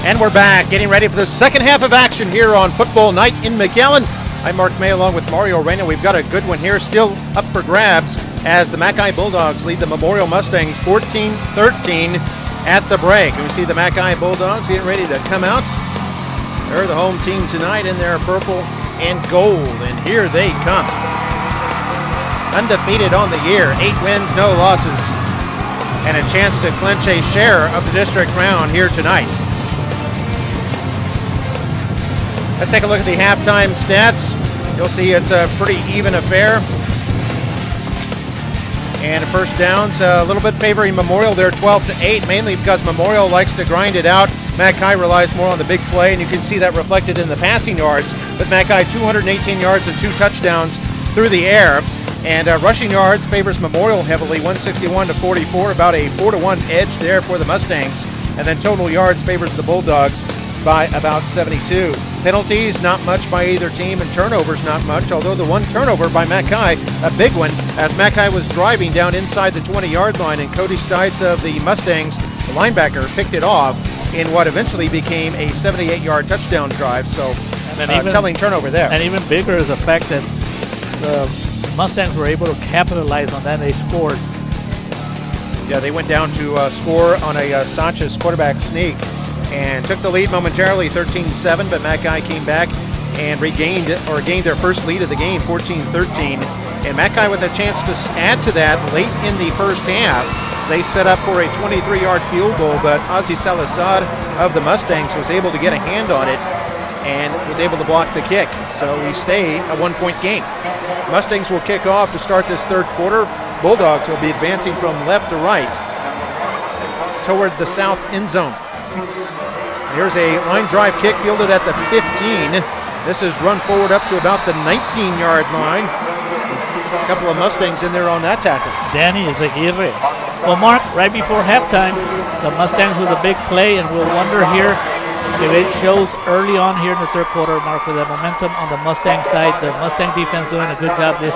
And we're back, getting ready for the second half of action here on Football Night in Mcallen. I'm Mark May along with Mario Reyna. We've got a good one here, still up for grabs as the Mchi Bulldogs lead the Memorial Mustangs 14-13 at the break. And we see the Mchi Bulldogs getting ready to come out. They're the home team tonight in their purple and gold, and here they come. Undefeated on the year, 8 wins, no losses, and a chance to clinch a share of the district crown here tonight. Let's take a look at the halftime stats. You'll see it's a pretty even affair. And first downs a little bit favoring Memorial there, 12-8, mainly because Memorial likes to grind it out. Mchi relies more on the big play, and you can see that reflected in the passing yards. But Mchi 218 yards and 2 touchdowns through the air. And rushing yards favors Memorial heavily, 161-44, about a 4-1 edge there for the Mustangs. And then total yards favors the Bulldogs by about 72. Penalties, not much by either team, and turnovers, not much, although the one turnover by Mchi, a big one, as Mchi was driving down inside the 20-yard line, and Cody Stites of the Mustangs, the linebacker, picked it off in what eventually became a 78-yard touchdown drive, so telling turnover there. And even bigger is the fact that the Mustangs were able to capitalize on that, and they scored. Yeah, they went down to score on a Sanchez quarterback sneak and took the lead momentarily, 13-7, but Mchi came back and gained their first lead of the game, 14-13. And Mchi with a chance to add to that late in the first half. They set up for a 23-yard field goal, but Ozzy Salazar of the Mustangs was able to get a hand on it and was able to block the kick. So we stay a 1-point game. Mustangs will kick off to start this third quarter. Bulldogs will be advancing from left to right toward the south end zone. Here's a line drive kick fielded at the 15. This is run forward up to about the 19-yard line. A couple of Mustangs in there on that tackle. Danny is a hero. Well, Mark, right before halftime, the Mustangs with a big play, and we'll wonder here if it shows early on here in the third quarter, Mark, with the momentum on the Mustang side. The Mustang defense doing a good job this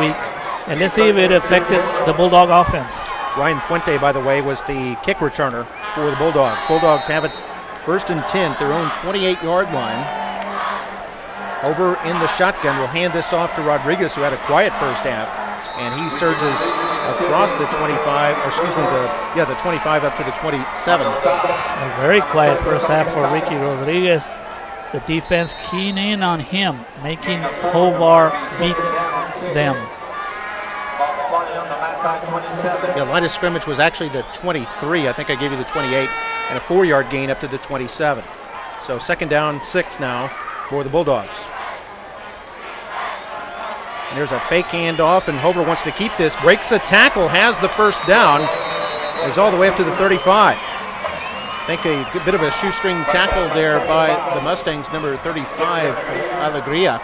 week. And let's see if it affected the Bulldog offense. Ryan Puente, by the way, was the kick returner for the Bulldogs. Bulldogs have it first and 10, their own 28-yard line. Over in the shotgun, we'll hand this off to Rodriguez, who had a quiet first half, and he surges across the 25, or excuse me, the 25 up to the 27. A very quiet first half for Ricky Rodriguez. The defense keen in on him, making Hovar beat them. The line of scrimmage was actually the 23. I think I gave you the 28, and a 4-yard gain up to the 27. So second down, 6 now for the Bulldogs. And there's a fake handoff, and Hover wants to keep this. Breaks a tackle, has the first down, is all the way up to the 35. I think a bit of a shoestring tackle there by the Mustangs, number 35, Alegria.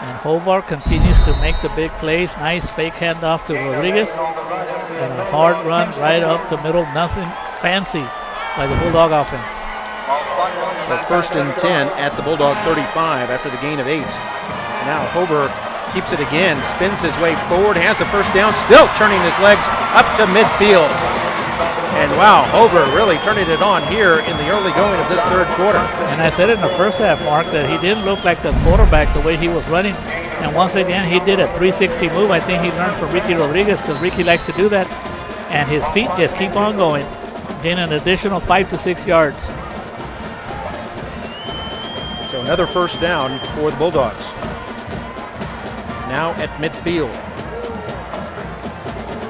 And Hobart continues to make the big plays. Nice fake handoff to Rodriguez. And a hard run right up the middle. Nothing fancy by the Bulldog offense. So first and 10 at the Bulldog 35 after the gain of 8. Now Hobart keeps it again, spins his way forward, has a first down, still turning his legs up to midfield. And wow, Hobart really turning it on here in the early going of this third quarter. And I said in the first half, Mark, that he didn't look like the quarterback the way he was running. And once again, he did a 360 move. I think he learned from Ricky Rodriguez, because Ricky likes to do that. And his feet just keep on going. Gain an additional 5 to 6 yards. So another first down for the Bulldogs. Now at midfield.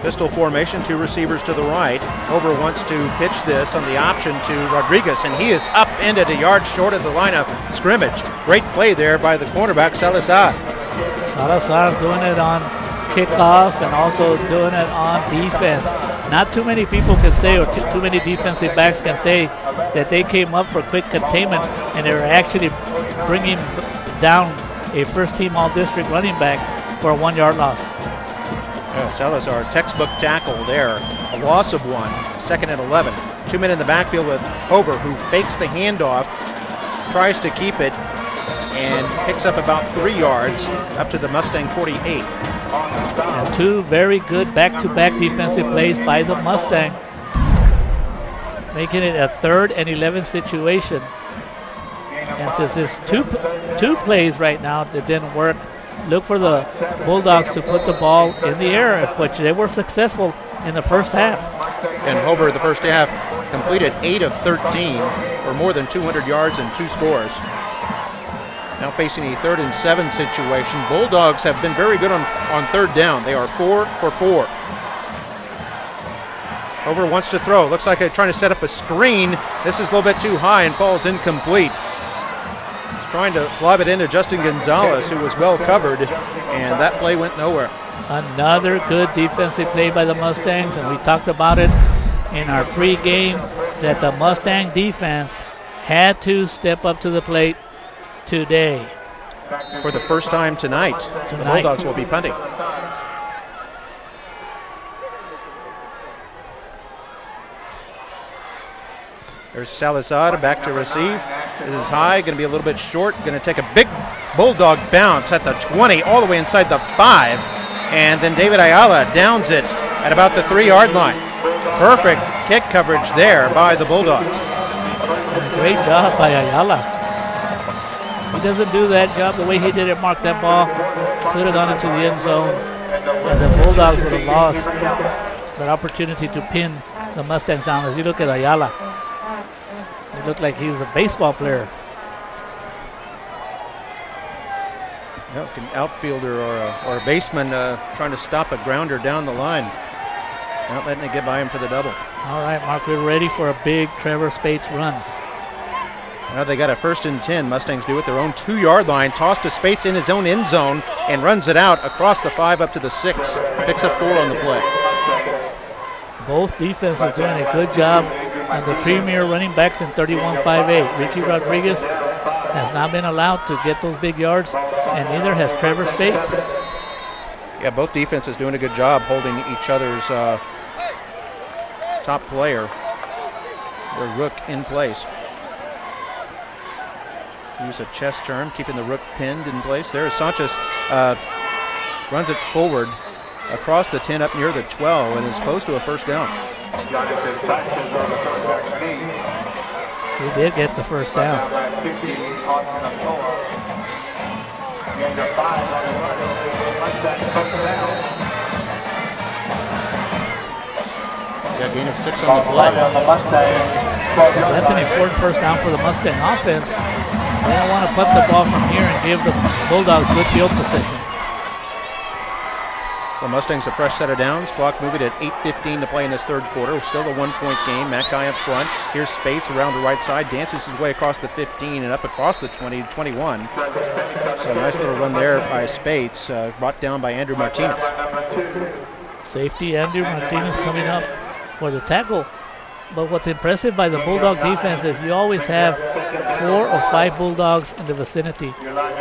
Pistol formation, 2 receivers to the right. Over wants to pitch this on the option to Rodriguez, and he is upended a yard short of the line of scrimmage. Great play there by the cornerback, Salazar. Salazar doing it on kickoffs and also doing it on defense. Not too many people can say, or too many defensive backs can say, that they came up for quick containment and they were actually bringing down a first-team All-District running back for a 1-yard loss. Salazar, textbook tackle there. A loss of 1, second and 11. 2 men in the backfield with Hover, who fakes the handoff, tries to keep it, and picks up about 3 yards up to the Mustang 48. And 2 very good back-to-back defensive plays by the Mustang. making it a 3rd and 11 situation. And since it's two plays right now that didn't work, look for the Bulldogs to put the ball in the air, which they were successful in the first half. And Hover, the first half, completed 8 of 13 for more than 200 yards and 2 scores. Now facing a 3rd and 7 situation. Bulldogs have been very good on 3rd down. They are 4 for 4. Hover wants to throw. Looks like they're trying to set up a screen. This is a little bit too high and falls incomplete. He's trying to lob it into Justin Gonzalez, who was well covered, and that play went nowhere. Another good defensive play by the Mustangs, and we talked about it in our pregame that the Mustang defense had to step up to the plate today. For the first time tonight. The Bulldogs will be punting. There's Salazar back to receive. This is high, going to be a little bit short. Going to take a big Bulldog bounce at the 20, all the way inside the 5. And then David Ayala downs it at about the 3-yard line. Perfect kick coverage there by the Bulldogs. Great job by Ayala. He doesn't do that job the way he did it. Mark that ball, could have gone into the end zone, and the Bulldogs would have lost that opportunity to pin the Mustangs down. As you look at Ayala, he looked like he was a baseball player. An outfielder or a baseman trying to stop a grounder down the line. Not letting it get by him for the double. All right, Mark, we're ready for a big Trevor Spates run. Now they got a 1st and 10. Mustangs do it their own 2-yard line. Toss to Spates in his own end zone and runs it out across the 5 up to the 6. Picks up 4 on the play. Both defenses doing a good job on the premier running backs in 31-5-8. Ricky Rodriguez has not been allowed to get those big yards, and neither has Trevor Spates. Yeah, both defenses doing a good job holding each other's top player, their rook, in place. Use a chest turn, keeping the rook pinned in place. There's Sanchez, runs it forward across the 10 up near the 12 and is close to a 1st down. He did get the 1st down. Got a gain of 6 on the play. That's an important 1st down for the Mustang offense. They don't want to punt the ball from here and give the Bulldogs good field position. The Mustangs a fresh set of downs. Clock moving at 8:15 to play in this 3rd quarter. Still a 1-point game. Mchi up front. Here's Spates around the right side. Dances his way across the 15 and up across the 20-21. So a nice little run there by Spates, brought down by Andrew Martinez. Safety Andrew Martinez coming up for the tackle. But what's impressive by the Bulldog defense is you always have 4 or 5 Bulldogs in the vicinity.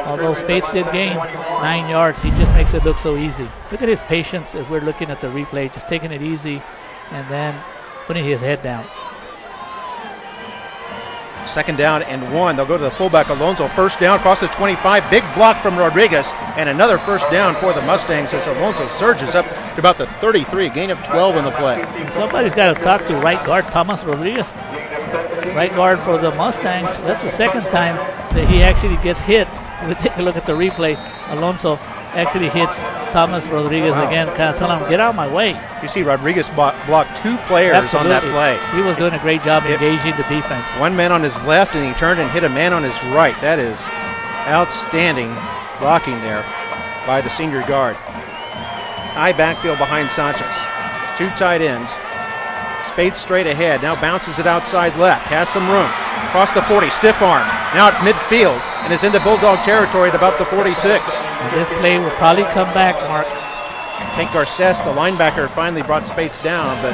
Although Spates did gain 9 yards, he just makes it look so easy. Look at his patience as we're looking at the replay, just taking it easy and then putting his head down. 2nd down and 1. They'll go to the fullback Alonso. 1st down across the 25. Big block from Rodriguez and another 1st down for the Mustangs as Alonso surges up to about the 33. Gain of 12 in the play. Somebody's got to talk to right guard Thomas Rodriguez. Right guard for the Mustangs. That's the 2nd time that he actually gets hit. We take a look at the replay. Alonso actually hits Thomas Rodriguez again, kind of telling him, get out of my way. You see Rodriguez blocked 2 players Absolutely. on that play. He was doing a great job engaging the defense. One man on his left, and he turned and hit a man on his right. That is outstanding blocking there by the senior guard. High backfield behind Sanchez. 2 tight ends. Spates straight ahead. Now bounces it outside left. Has some room. Across the 40. Stiff arm. Now at midfield and is into Bulldog territory at about the 46. And this play will probably come back, Mark. I think Garces, the linebacker, finally brought Spates down, but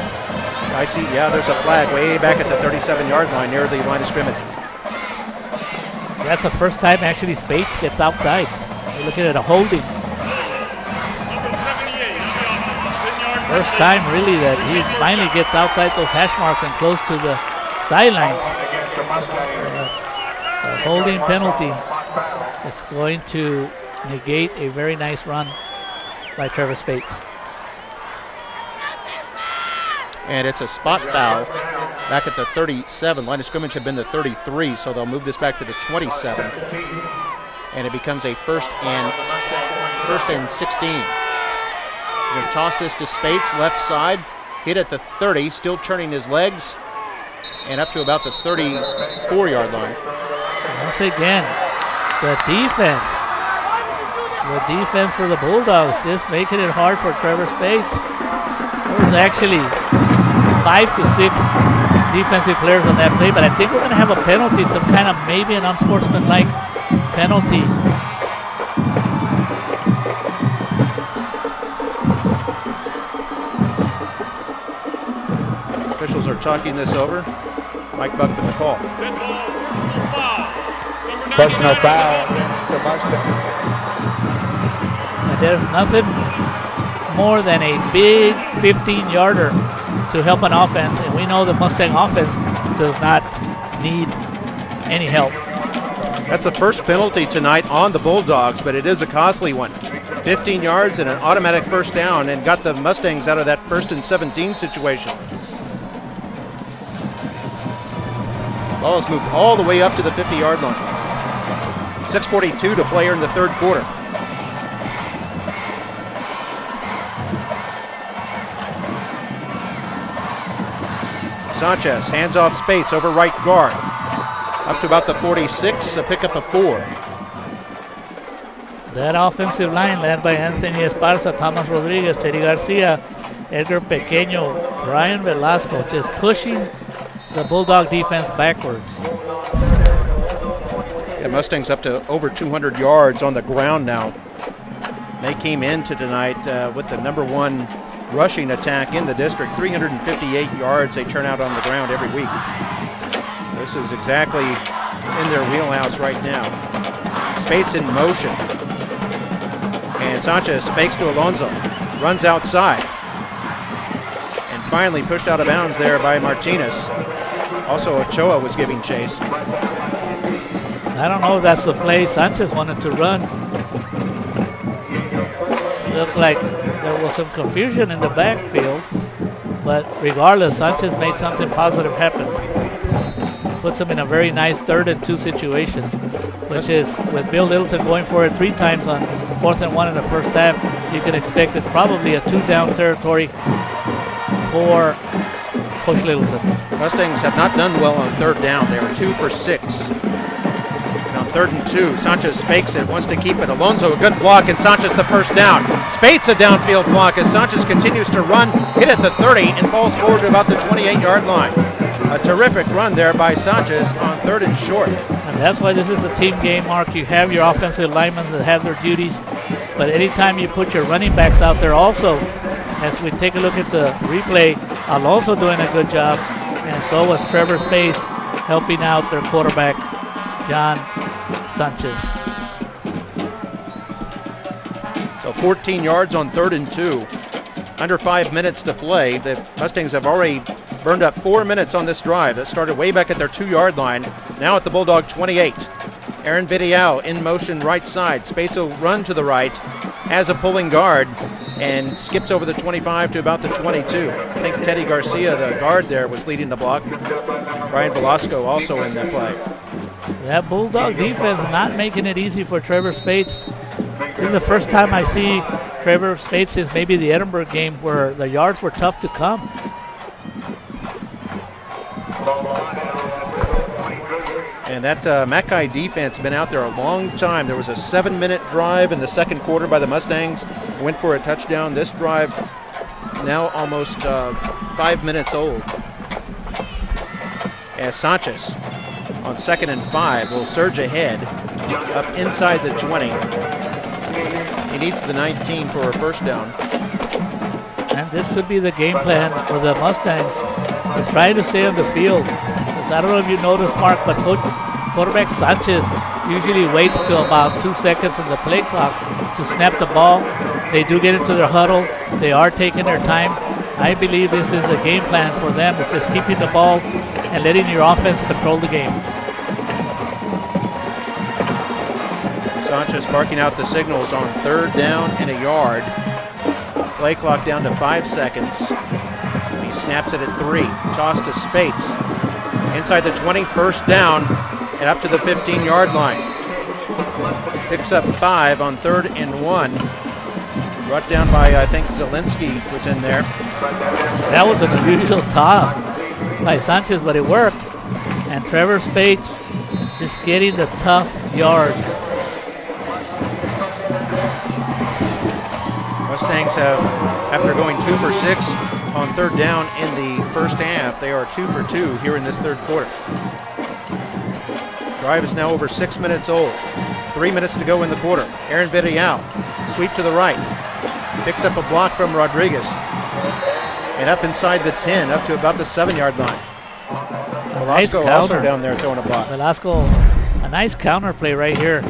I see, yeah, there's a flag way back at the 37-yard line near the line of scrimmage. That's the first time actually Spates gets outside. We're looking at a holding. First time really that he finally gets outside those hash marks and close to the sidelines. A holding penalty is going to negate a very nice run by Trevor Spates. And it's a spot foul back at the 37. Line of scrimmage had been the 33, so they'll move this back to the 27. And it becomes a first and 16. Going to toss this to Spates, left side, hit at the 30, still turning his legs, and up to about the 34-yard line. Once again, the defense for the Bulldogs just making it hard for Trevor Spates. There was actually 5 to 6 defensive players on that play, but I think we're going to have a penalty, some kind of maybe an unsportsmanlike penalty. Officials are talking this over. Mike Buckman the call. Personal foul against the Mustangs. And there's nothing more than a big 15-yarder to help an offense, and we know the Mustang offense does not need any help. That's the first penalty tonight on the Bulldogs, but it is a costly one. 15 yards and an automatic first down, and got the Mustangs out of that 1st and 17 situation. Ball has moved all the way up to the 50-yard line. 6:42 to play here in the third quarter. Sanchez hands off Spates over right guard. Up to about the 46, a pickup of 4. That offensive line led by Anthony Esparza, Thomas Rodriguez, Teddy Garcia, Edgar Pequeño, Brian Velasco, just pushing the Bulldog defense backwards. Yeah, Mustangs up to over 200 yards on the ground now. They came into tonight with the #1 rushing attack in the district. 358 yards they turn out on the ground every week. This is exactly in their wheelhouse right now. Spates in motion. And Sanchez fakes to Alonso. Runs outside. And finally pushed out of bounds there by Martinez. Also, Ochoa was giving chase. I don't know if that's the play Sanchez wanted to run. Looked like there was some confusion in the backfield, but regardless, Sanchez made something positive happen. Puts him in a very nice 3rd and 2 situation, which is with Bill Littleton going for it 3 times on 4th and 1 in the first half. You can expect it's probably a 2-down territory for Coach Littleton. Mustangs have not done well on 3rd down. They are 2 for 6. And on 3rd and 2, Sanchez fakes it, wants to keep it. Alonso, a good block, and Sanchez the first down. Spates a downfield block as Sanchez continues to run, hit at the 30, and falls forward to about the 28-yard line. A terrific run there by Sanchez on 3rd and short. And that's why this is a team game, Mark. You have your offensive linemen that have their duties, but anytime you put your running backs out there also, as we take a look at the replay, Alonso doing a good job, and so was Trevor Spates helping out their quarterback, John Sanchez. So 14 yards on 3rd and 2. Under 5 minutes to play. The Mustangs have already burned up 4 minutes on this drive. That started way back at their 2-yard line. Now at the Bulldog 28. Aaron Vidial in motion right side. Spates will run to the right as a pulling guard and skips over the 25 to about the 22. I think Teddy Garcia, the guard there, was leading the block. Brian Velasco also in that play. That Bulldog defense not making it easy for Trevor Spates. This is the first time I see Trevor Spates since maybe the Edinburgh game where the yards were tough to come. And that Mchi defense has been out there a long time. There was a 7-minute drive in the second quarter by the Mustangs. Went for a touchdown. This drive now almost 5 minutes old. As Sanchez on 2nd and 5 will surge ahead up inside the 20. He needs the 19 for a first down. And this could be the game plan for the Mustangs. Is trying to stay on the field. I don't know if you noticed, Mark, but quarterback Sanchez usually waits till about 2 seconds in the play clock to snap the ball. They do get into their huddle. They are taking their time. I believe this is a game plan for them. It's just keeping the ball and letting your offense control the game. Sanchez barking out the signals on 3rd down and a yard. Play clock down to 5 seconds. He snaps it at 3. Toss to Spates. Inside the 20, first down, and up to the 15-yard line. Picks up 5 on 3rd and 1. Brought down by, I think, Zielinski was in there. That was an unusual toss by Sanchez, but it worked. And Trevor Spates just getting the tough yards. Mustangs have, after going 2 for 6 on 3rd down in the first half, they are 2 for 2 here in this 3rd quarter. Drive is now over 6 minutes old. 3 minutes to go in the quarter. Aaron Vidal, sweep to the right. Picks up a block from Rodriguez. And up inside the 10, up to about the 7-yard line. Velasco nice also down there throwing a block. Velasco, a nice counter play right here.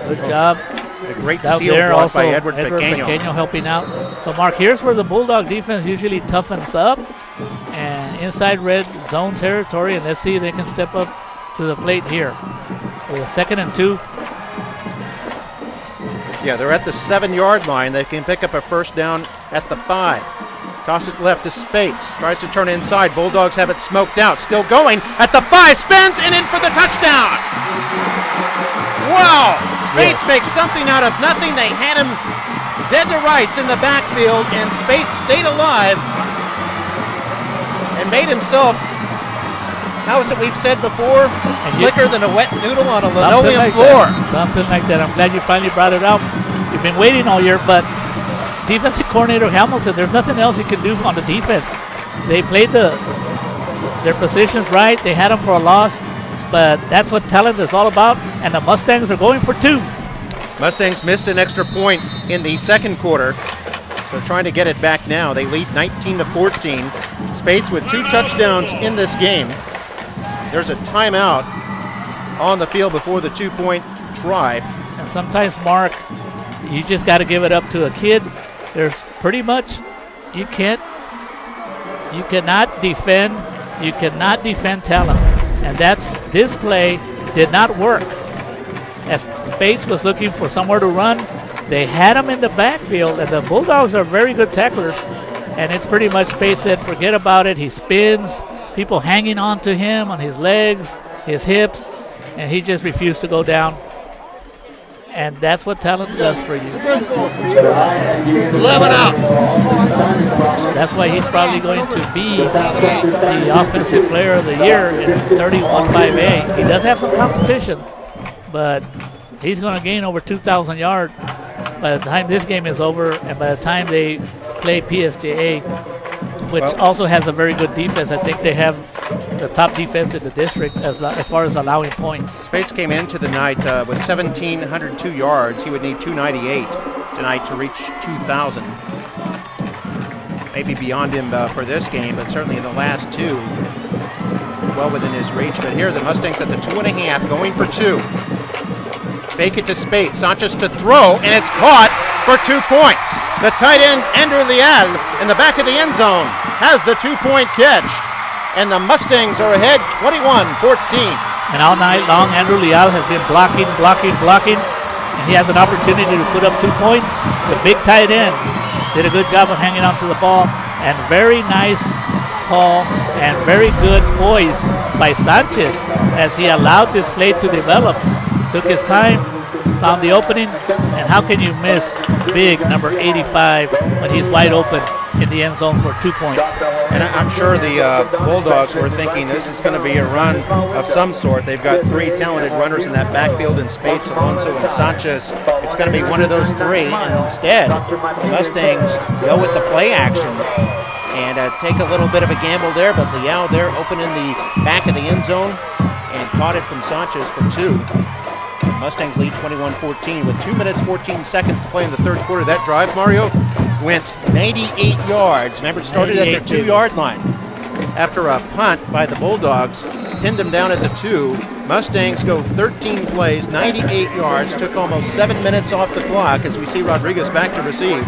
Good job. A great Out seal there block also, by Edward Pequeño. Helping out. So Mark, here's where the Bulldog defense usually toughens up. And inside red zone territory, and let's see if they can step up to the plate here. With a 2nd and 2. Yeah, they're at the 7-yard line. They can pick up a first down at the 5. Toss it left to Spates. Tries to turn inside. Bulldogs have it smoked out. Still going at the 5. Spins and in for the touchdown. Wow! Spates makes something out of nothing. They had him dead to rights in the backfield, and Spates stayed alive and made himself, how is it we've said before, slicker than a wet noodle on a linoleum floor. Something like that. I'm glad you finally brought it out. You've been waiting all year, but defensive coordinator Hamilton, there's nothing else he can do on the defense. They played their positions right. They had them for a loss, but that's what talent is all about, and the Mustangs are going for 2. Mustangs missed an extra point in the 2nd quarter. They're trying to get it back now. They lead 19-14. Spates with 2 touchdowns in this game. There's a timeout on the field before the 2-point try. And sometimes, Mark, you just got to give it up to a kid. There's pretty much, you cannot defend talent. And this play did not work. As Spates was looking for somewhere to run, they had him in the backfield, and the Bulldogs are very good tacklers. And it's pretty much Spates said, forget about it. He spins, people hanging on to him on his legs, his hips, and he just refused to go down. And that's what talent does for you. 11 out. That's why he's probably going to be the offensive player of the year in 31-5A. He does have some competition, but he's going to gain over 2,000 yards by the time this game is over and by the time they play PSJA, which also has a very good defense. I think they have the top defense in the district as far as allowing points. Spates came into the night with 1,702 yards. He would need 298 tonight to reach 2,000. Maybe beyond him for this game, but certainly in the last 2, well within his reach. But here the Mustangs at the 2.5, going for 2. Fake it to Spates. Sanchez to throw, and it's caught for 2 points. The tight end, Andrew Leal, in the back of the end zone, has the 2-point catch. And the Mustangs are ahead 21-14. And all night long, Andrew Leal has been blocking. And he has an opportunity to put up 2 points. The big tight end did a good job of hanging on to the ball. And very nice call and very good poise by Sanchez as he allowed this play to develop. Took his time, found the opening, and how can you miss big number 85 when he's wide open in the end zone for 2 points? And I'm sure the Bulldogs were thinking this is going to be a run of some sort. They've got 3 talented runners in that backfield in Spates, Alonso, and Sanchez. It's going to be one of those 3. And instead, the Mustangs go with the play action and take a little bit of a gamble there, but Leal there open in the back of the end zone and caught it from Sanchez for 2. The Mustangs lead 21-14 with 2 minutes, 14 seconds to play in the 3rd quarter. That drive, Mario, went 98 yards. Remember, it started at their 2-yard line. After a punt by the Bulldogs, pinned them down at the 2. Mustangs go 13 plays, 98 yards, took almost 7 minutes off the clock as we see Rodriguez back to receive.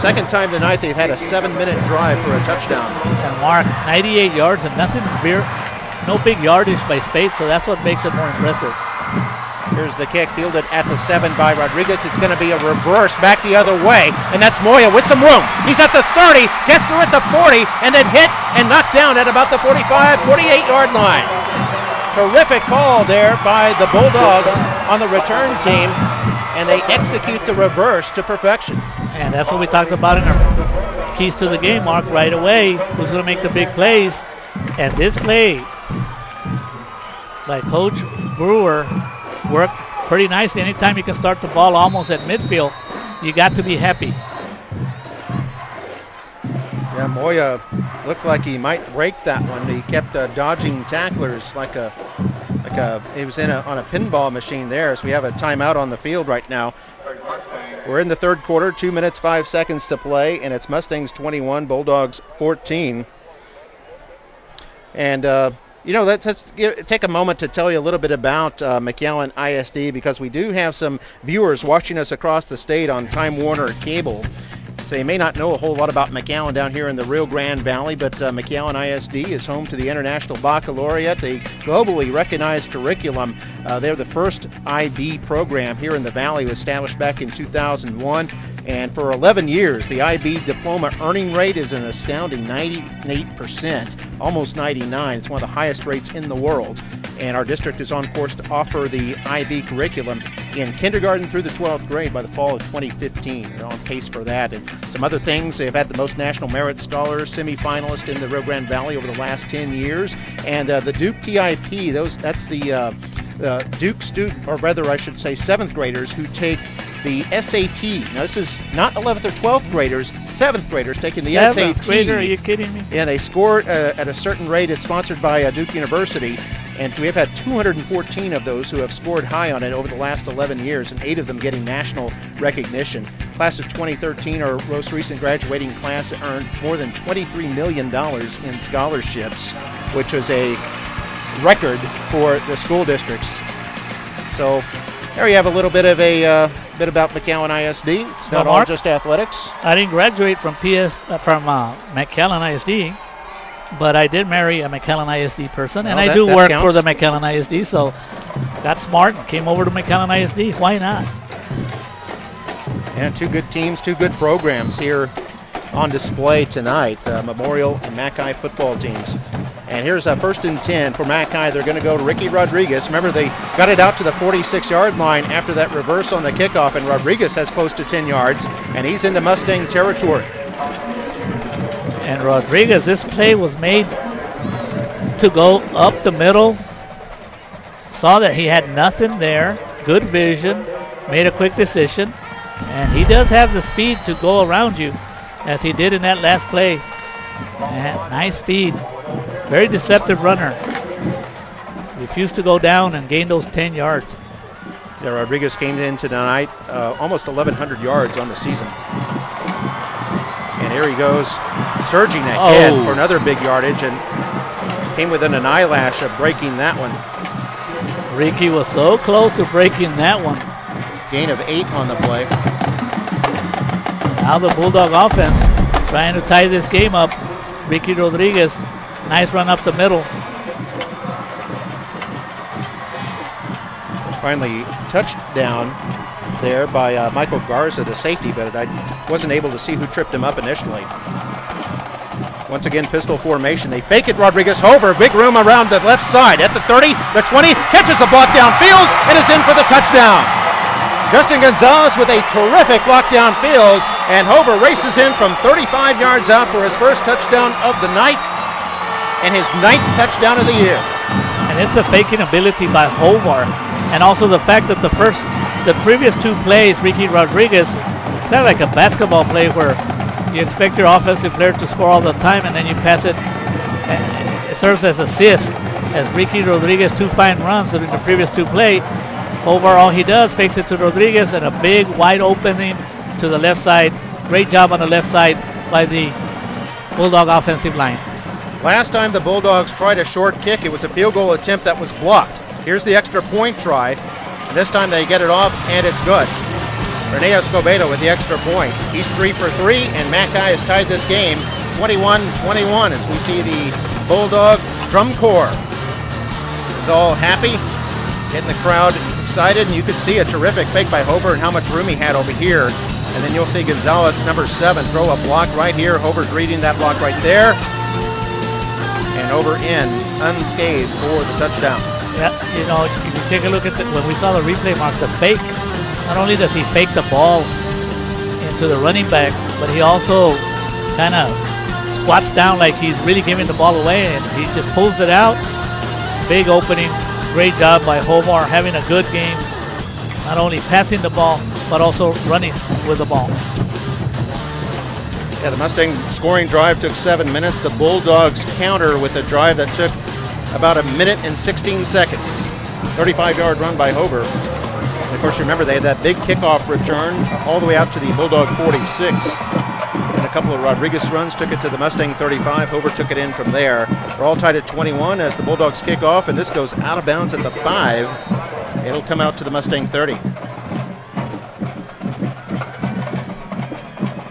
Second time tonight they've had a 7-minute drive for a touchdown. And Mark, 98 yards and nothing no big yardage by Spates, so that's what makes it more impressive. Here's the kick fielded at the 7 by Rodriguez. It's going to be a reverse back the other way, and that's Moya with some room. He's at the 30, gets through at the 40, and then hit and knocked down at about the 45, 48-yard line. Terrific call there by the Bulldogs on the return team, and they execute the reverse to perfection. And that's what we talked about in our keys to the game, Mark, right away. Who's going to make the big plays? And this play by Coach Brewer worked pretty nicely. Anytime you can start the ball almost at midfield, you got to be happy. Yeah, Moya looked like he might break that one. He kept dodging tacklers like he was on a pinball machine there. So we have a timeout on the field right now. We're in the third quarter, 2 minutes, 5 seconds to play, and it's Mustangs 21, Bulldogs 14. And let's take a moment to tell you a little bit about Mcallen ISD, because we do have some viewers watching us across the state on Time Warner Cable. So you may not know a whole lot about Mcallen down here in the Rio Grande Valley, but Mcallen ISD is home to the International Baccalaureate, a globally recognized curriculum. They're the first IB program here in the Valley, established back in 2001. And for 11 years, the IB diploma earning rate is an astounding 98%, almost 99. It's one of the highest rates in the world. And our district is on course to offer the IB curriculum in kindergarten through the 12th grade by the fall of 2015. They're on pace for that. And some other things, they've had the most National Merit Scholars, semifinalist in the Rio Grande Valley over the last 10 years. And the Duke TIP, that's the Duke student, or rather I should say 7th graders who take the SAT. Now this is not 11th or 12th graders, 7th graders taking the SAT. 7th grader, are you kidding me? Yeah, they score at a certain rate. It's sponsored by Duke University, and we've had 214 of those who have scored high on it over the last 11 years, and 8 of them getting national recognition. Class of 2013, our most recent graduating class, earned more than $23 million in scholarships, which was a record for the school districts. So there you have a little bit of a bit about Mcallen ISD. It's not all just athletics. I didn't graduate from Mcallen ISD, but I did marry a Mcallen ISD person, and I do work for the Mcallen ISD, so got smart and came over to Mcallen ISD. Why not? And two good teams, two good programs here on display tonight, Memorial and Mchi football teams. And here's a 1st and 10 for Mchi. They're going to go to Ricky Rodriguez. Remember, they got it out to the 46-yard line after that reverse on the kickoff, and Rodriguez has close to 10 yards, and he's into Mustang territory. And Rodriguez, this play was made to go up the middle. Saw that he had nothing there. Good vision. Made a quick decision. And he does have the speed to go around you, as he did in that last play. And nice speed. Very deceptive runner. Refused to go down and gain those 10 yards. Yeah, Rodriguez came in tonight almost 1,100 yards on the season. And here he goes, surging ahead for another big yardage, and came within an eyelash of breaking that one. Ricky was so close to breaking that one. Gain of 8 on the play. Now the Bulldog offense trying to tie this game up. Ricky Rodriguez, nice run up the middle. Finally, touchdown there by Michael Garza, the safety, but I wasn't able to see who tripped him up initially. Once again, pistol formation. They fake it, Rodriguez. Hover, big room around the left side. At the 30, the 20, catches the block downfield, and is in for the touchdown. Justin Gonzalez with a terrific block downfield, and Hover races in from 35 yards out for his first touchdown of the night, and his 9th touchdown of the year. And it's a faking ability by Hover, and also the fact that the previous 2 plays, Ricky Rodriguez, kind of like a basketball play where you expect your offensive player to score all the time, and then you pass it, and it serves as assist, as Ricky Rodriguez 2 fine runs during the previous 2 plays. Overall, he does fakes it to Rodriguez, and a big wide opening to the left side. Great job on the left side by the Bulldog offensive line. Last time the Bulldogs tried a short kick, it was a field goal attempt that was blocked. Here's the extra point try. This time they get it off, and it's good. Rene Escobedo with the extra point. He's 3 for 3, and Mchi has tied this game 21-21 as we see the Bulldog drum corps is all happy, getting the crowd excited, and you could see a terrific fake by Hober and how much room he had over here. And then you'll see Gonzalez, number 7, throw a block right here. Hober's reading that block right there. And Hober in, unscathed for the touchdown. Yeah, you know, if you take a look at when we saw the replay, Mark, the fake, not only does he fake the ball into the running back, but he also kind of squats down like he's really giving the ball away, and he just pulls it out. Big opening. Great job by Homer, having a good game. Not only passing the ball, but also running with the ball. Yeah, the Mustang scoring drive took 7 minutes. The Bulldogs counter with a drive that took about 1 minute and 16 seconds. 35-yard run by Hober. And of course, you remember they had that big kickoff return all the way out to the Bulldog 46. And a couple of Rodriguez runs took it to the Mustang 35. Hober took it in from there. They're all tied at 21 as the Bulldogs kick off, and this goes out of bounds at the 5. It'll come out to the Mustang 30.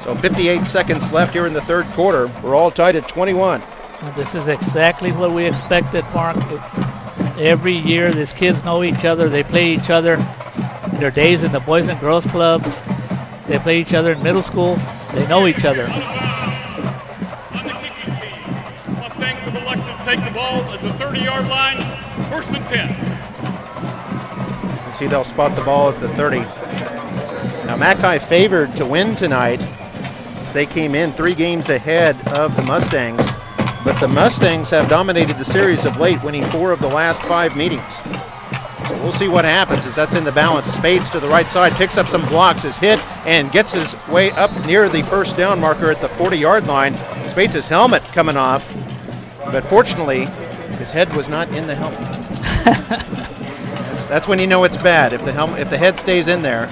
So 58 seconds left here in the third quarter. We're all tied at 21. And this is exactly what we expected, Mark. Every year, these kids know each other. They play each other in their days in the Boys and Girls Clubs. They play each other in middle school. They know each other. On the kicking team, Mustangs have elected to take the ball at the 30-yard line, 1st and 10. You see they'll spot the ball at the 30. Now Mchi favored to win tonight as they came in 3 games ahead of the Mustangs. But the Mustangs have dominated the series of late, winning 4 of the last 5 meetings. So we'll see what happens as that's in the balance. Spades to the right side, picks up some blocks, is hit, and gets his way up near the first down marker at the 40-yard line. Spades' helmet coming off, but fortunately, his head was not in the helmet. that's when you know it's bad. If the head stays in there,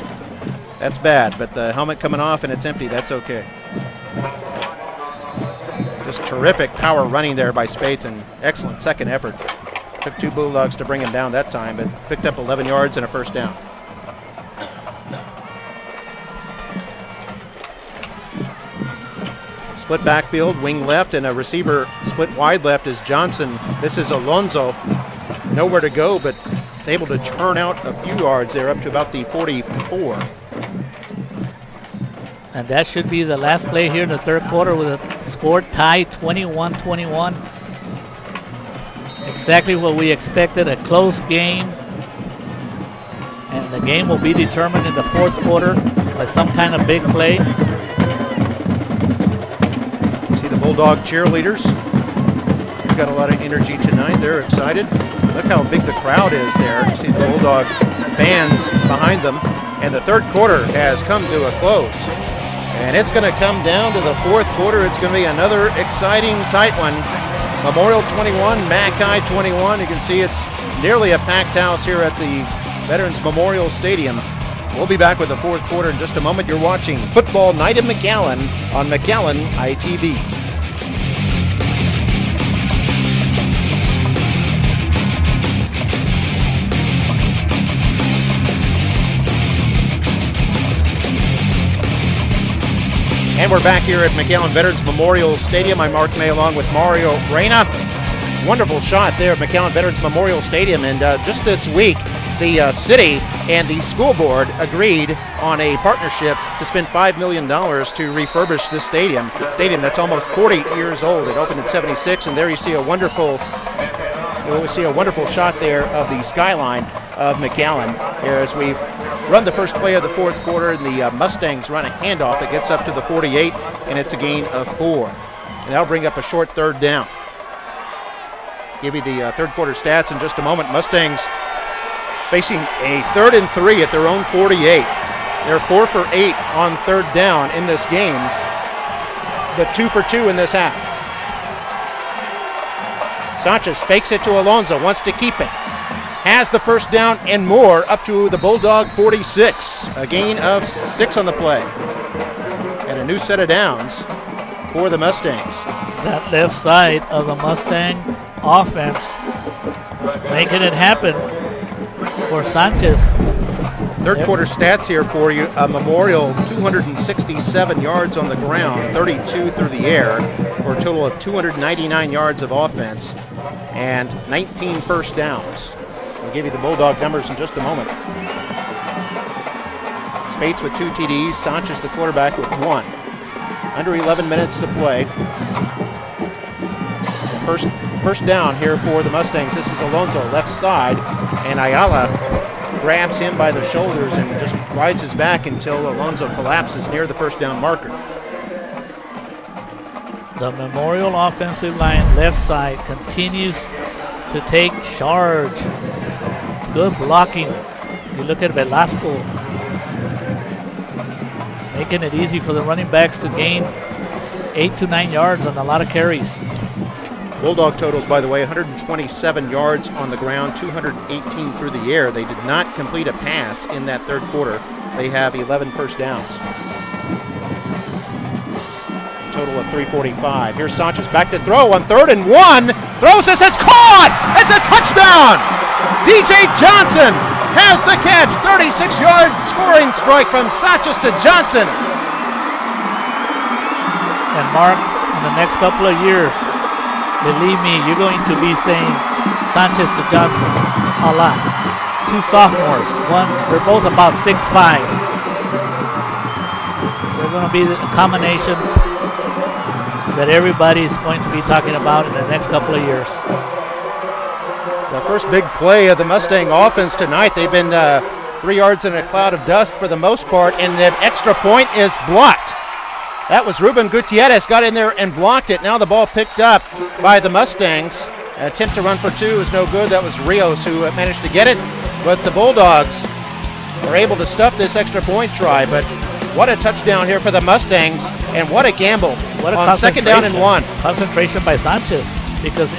that's bad. But the helmet coming off and it's empty, that's okay. Just terrific power running there by Spades, and excellent second effort. Took 2 Bulldogs to bring him down that time, but picked up 11 yards and a first down. Split backfield, wing left, and a receiver split wide left is Johnson. This is Alonso. Nowhere to go, but is able to churn out a few yards there up to about the 44. And that should be the last play here in the third quarter with a score tie 21-21. Exactly what we expected, a close game. And the game will be determined in the fourth quarter by some kind of big play. See the Bulldog cheerleaders. They've got a lot of energy tonight. They're excited. Look how big the crowd is there. You see the Bulldog fans behind them. And the third quarter has come to a close. And it's going to come down to the fourth quarter. It's going to be another exciting, tight one. Memorial 21, Mchi 21. You can see it's nearly a packed house here at the Veterans Memorial Stadium. We'll be back with the fourth quarter in just a moment. You're watching Football Night in Mcallen on Mcallen ITV. And we're back here at Mcallen Veterans Memorial Stadium. I'm Mark May along with Mario Reyna. Wonderful shot there at Mcallen Veterans Memorial Stadium. And just this week, the city and the school board agreed on a partnership to spend $5 million to refurbish this stadium. That's almost 40 years old. It opened in '76, and there you see a wonderful shot there of the skyline of Mcallen here as we've run the first play of the fourth quarter, and the Mustangs run a handoff that gets up to the 48, and it's a gain of 4. And that'll bring up a short third down. Give you the third quarter stats in just a moment. Mustangs facing a 3rd and 3 at their own 48. They're 4 for 8 on third down in this game, but 2 for 2 in this half. Sanchez fakes it to Alonso, wants to keep it. Has the first down and more up to the Bulldog 46. A gain of 6 on the play. And a new set of downs for the Mustangs. That left side of the Mustang offense making it happen for Sanchez. Third quarter stats here for you. Memorial 267 yards on the ground, 32 through the air, for a total of 299 yards of offense and 19 first downs. I'll give you the Bulldog numbers in just a moment. Spates with 2 TDs, Sanchez the quarterback with 1. Under 11 minutes to play. First down here for the Mustangs. This is Alonso, left side, and Ayala grabs him by the shoulders and just rides his back until Alonso collapses near the first down marker. The Memorial offensive line, left side, continues to take charge. Good blocking. You look at Velasco, making it easy for the running backs to gain 8 to 9 yards on a lot of carries. Bulldog totals, by the way, 127 yards on the ground, 218 through the air. They did not complete a pass in that third quarter. They have 11 first downs. A total of 345. Here's Sanchez back to throw on 3rd and 1. Throws this, it's caught! It's a touchdown! DJ Johnson has the catch. 36-yard scoring strike from Sanchez to Johnson. And Mark, in the next couple of years, believe me, you're going to be saying Sanchez to Johnson a lot. 2 sophomores. They're both about 6'5". They're going to be a combination that everybody's going to be talking about in the next couple of years. The first big play of the Mustang offense tonight. They've been 3 yards in a cloud of dust for the most part, and the extra point is blocked. That was Ruben Gutierrez, got in there and blocked it. Now the ball picked up by the Mustangs. An attempt to run for 2 is no good. That was Rios who managed to get it. But the Bulldogs were able to stuff this extra point try. But what a touchdown here for the Mustangs, and what a gamble on 2nd down and 1. Concentration by Sanchez, because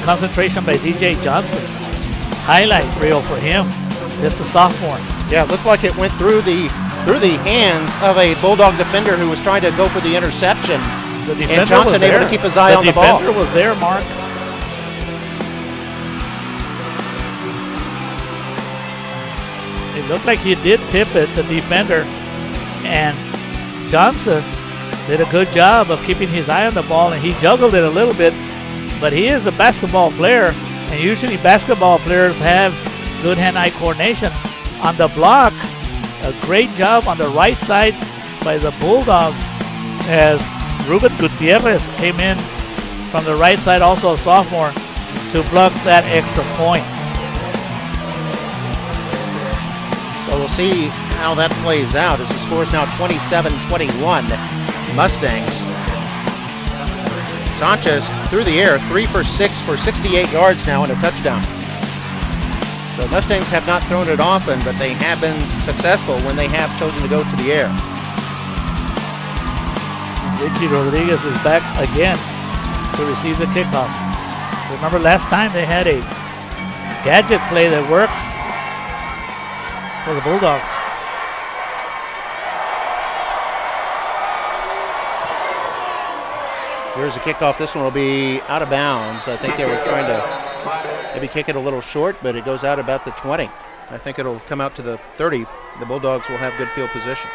concentration by DJ Johnson. Highlight reel for him, just a sophomore. Yeah, it looked like it went through the hands of a Bulldog defender who was trying to go for the interception. And Johnson able to keep his eye on the ball. The defender was there, Mark. It looked like he did tip it, the defender. And Johnson did a good job of keeping his eye on the ball, and he juggled it a little bit. But he is a basketball player, and usually basketball players have good hand-eye coordination. On the block, a great job on the right side by the Bulldogs as Ruben Gutierrez came in from the right side, also a sophomore, to block that extra point. So we'll see how that plays out as the score is now 27-21 Mustangs. Sanchez through the air, 3 for 6 for 68 yards now and a touchdown. The Mustangs have not thrown it often, but they have been successful when they have chosen to go to the air. Ricky Rodriguez is back again to receive the kickoff. Remember last time they had a gadget play that worked for the Bulldogs. Here's a kickoff. This one will be out of bounds. I think they were trying to maybe kick it a little short, but it goes out about the 20. I think it'll come out to the 30. The Bulldogs will have good field position.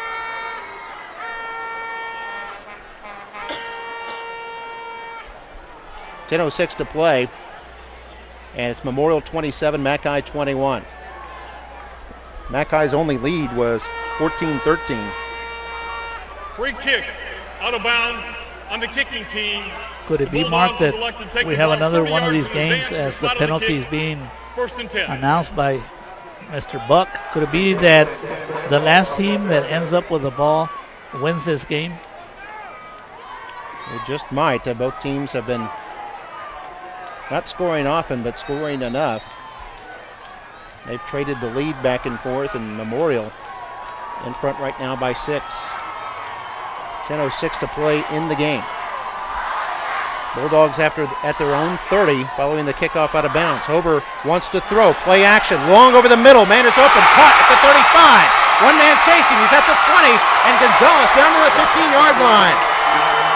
.10:06 to play, and it's Memorial 27, Mchi 21. Mchi's only lead was 14-13. Free kick, out of bounds on the kicking team. Could it be, Mark, that we have another one of these games as the penalties being announced by Mr. Buck? Could it be that the last team that ends up with the ball wins this game? It just might. Both teams have been not scoring often, but scoring enough. They've traded the lead back and forth, and Memorial in front right now by 6. 10:06 to play in the game. Bulldogs at their own 30 following the kickoff out of bounds. Hober wants to throw. Play action. Long over the middle. Man is open. Caught at the 35. One man chasing. He's at the 20. And Gonzalez down to the 15-yard line.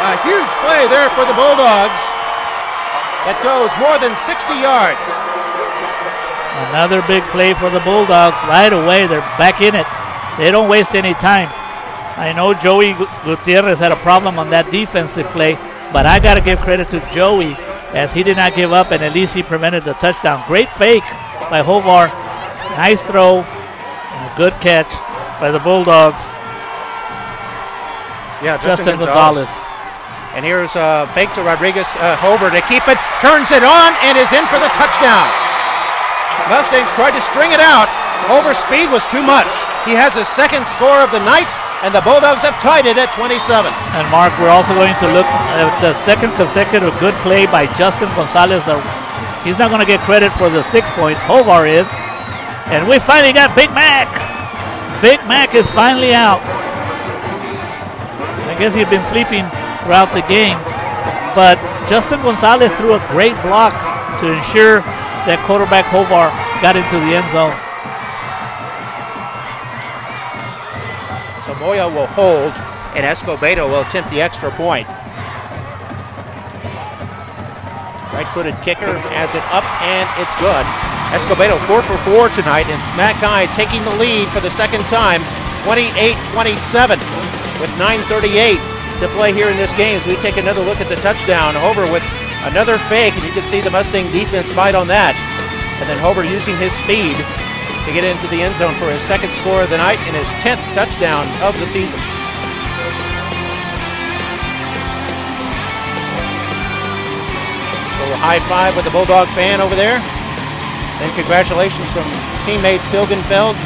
A huge play there for the Bulldogs. That goes more than 60 yards. Another big play for the Bulldogs. Right away, they're back in it. They don't waste any time. I know Joey Gutierrez had a problem on that defensive play, but I got to give credit to Joey as he did not give up, and at least he prevented the touchdown. Great fake by Hovar. Nice throw. And a good catch by the Bulldogs. Yeah, Justin Gonzalez. And here's a fake to Rodriguez. Hover to keep it. Turns it on and is in for the touchdown. Mustangs tried to string it out. Hover's speed was too much. He has his second score of the night, and the Bulldogs have tied it at 27. And Mark, we're also going to look at the second consecutive good play by Justin Gonzalez. He's not going to get credit for the 6 points. Hovar is. And we finally got Big Mac. Big Mac is finally out. I guess he'd been sleeping throughout the game. But Justin Gonzalez threw a great block to ensure that quarterback Hovar got into the end zone. So Moya will hold, and Escobedo will attempt the extra point. Right-footed kicker has it up, and it's good. Escobedo 4 for 4 tonight, and it's Mchi taking the lead for the second time, 28-27, with 9:38 to play here in this game. As we take another look at the touchdown, Hover with another fake, and you can see the Mustang defense fight on that. And then Hover using his speed to get into the end zone for his second score of the night and his 10th touchdown of the season. So a high five with the Bulldog fan over there. Then congratulations from teammates Hilgenfeld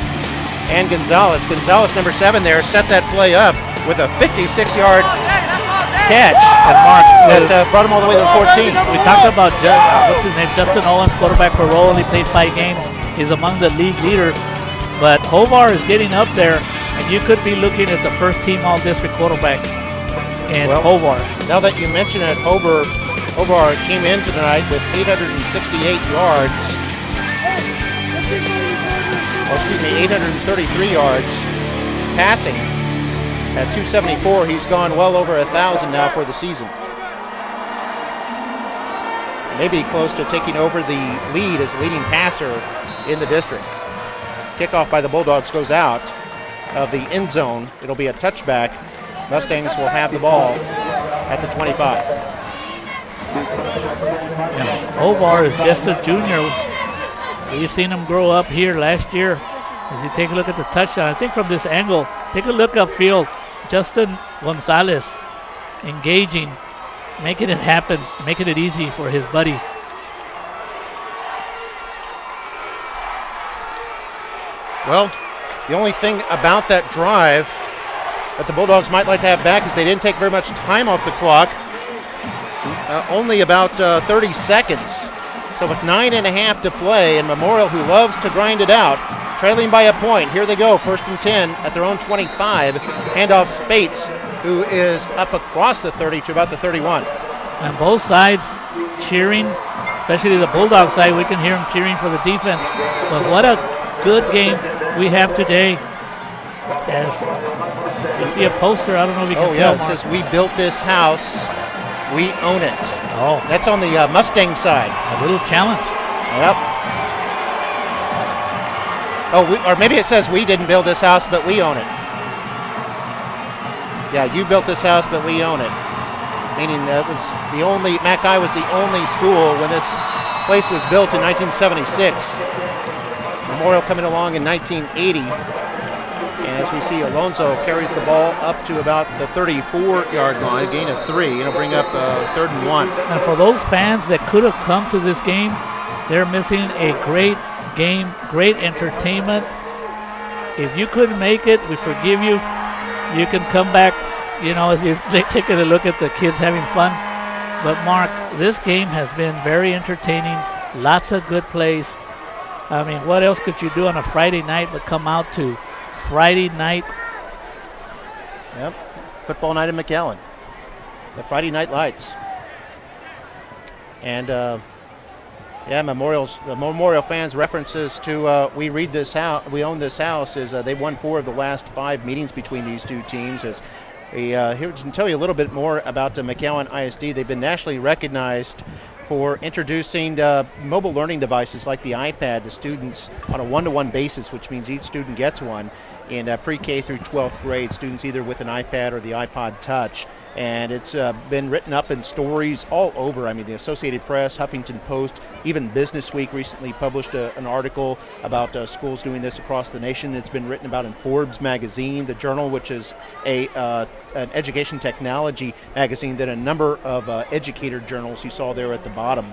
and Gonzalez. Gonzalez, number 7 there, set that play up with a 56-yard catch. And Mark, that brought him all the way to the 14. We talked about what's his name, Justin Owens, quarterback for Roll, only played 5 games. He's among the league leaders, but Hovar is getting up there, and you could be looking at the first team all-district quarterback in Hovar. Now that you mention it, Hovar came in tonight with 868 yards. 833 yards passing. At 274, he's gone well over 1,000 now for the season. Maybe close to taking over the lead as leading passer in the district. Kickoff by the Bulldogs goes out of the end zone. It'll be a touchback. Mustangs will have the ball at the 25. Yeah, Hovar is just a junior. We've seen him grow up here last year. As you take a look at the touchdown, I think from this angle, take a look upfield. Justin Gonzalez engaging, making it happen, making it easy for his buddy. Well, the only thing about that drive that the Bulldogs might like to have back is they didn't take very much time off the clock. Only about 30 seconds. So with 9.5 to play, and Memorial, who loves to grind it out, trailing by a point. Here they go, 1st and 10 at their own 25. Handoff Spates, who is up across the 30 to about the 31. And both sides cheering, especially the Bulldog side. We can hear them cheering for the defense. But what a good game we have today. As you see a poster, I don't know if you can tell. It says, "We built this house, we own it." Oh, that's on the Mustang side. A little challenge. Yep. Or maybe it says, "We didn't build this house, but we own it." Yeah, you built this house, but we own it. Meaning that was the only, Mchi was the only school when this place was built in 1976. Memorial coming along in 1980. And as we see, Alonso carries the ball up to about the 34-yard line, a gain of 3. It'll bring up 3rd and 1. And for those fans that could have come to this game, they're missing a great game, great entertainment. If you couldn't make it, we forgive you. You can come back, you know, as you're taking a look at the kids having fun. But Mark, this game has been very entertaining. Lots of good plays. I mean, what else could you do on a Friday night but come out to Friday night? Yep, football night in Mcallen. The Friday night lights. And yeah, the Memorial fans' references to we read this house, we own this house, is they've won 4 of the last 5 meetings between these two teams. As we here to tell you a little bit more about the Mcallen ISD, they've been nationally recognized for introducing mobile learning devices like the iPad to students on a one-to-one basis, which means each student gets one in pre-K through 12th grade. Students either with an iPad or the iPod Touch. And it's been written up in stories all over. I mean, the Associated Press, Huffington Post, even Business Week recently published an article about schools doing this across the nation. It's been written about in Forbes magazine, the Journal, which is an education technology magazine, then a number of educator journals you saw there at the bottom.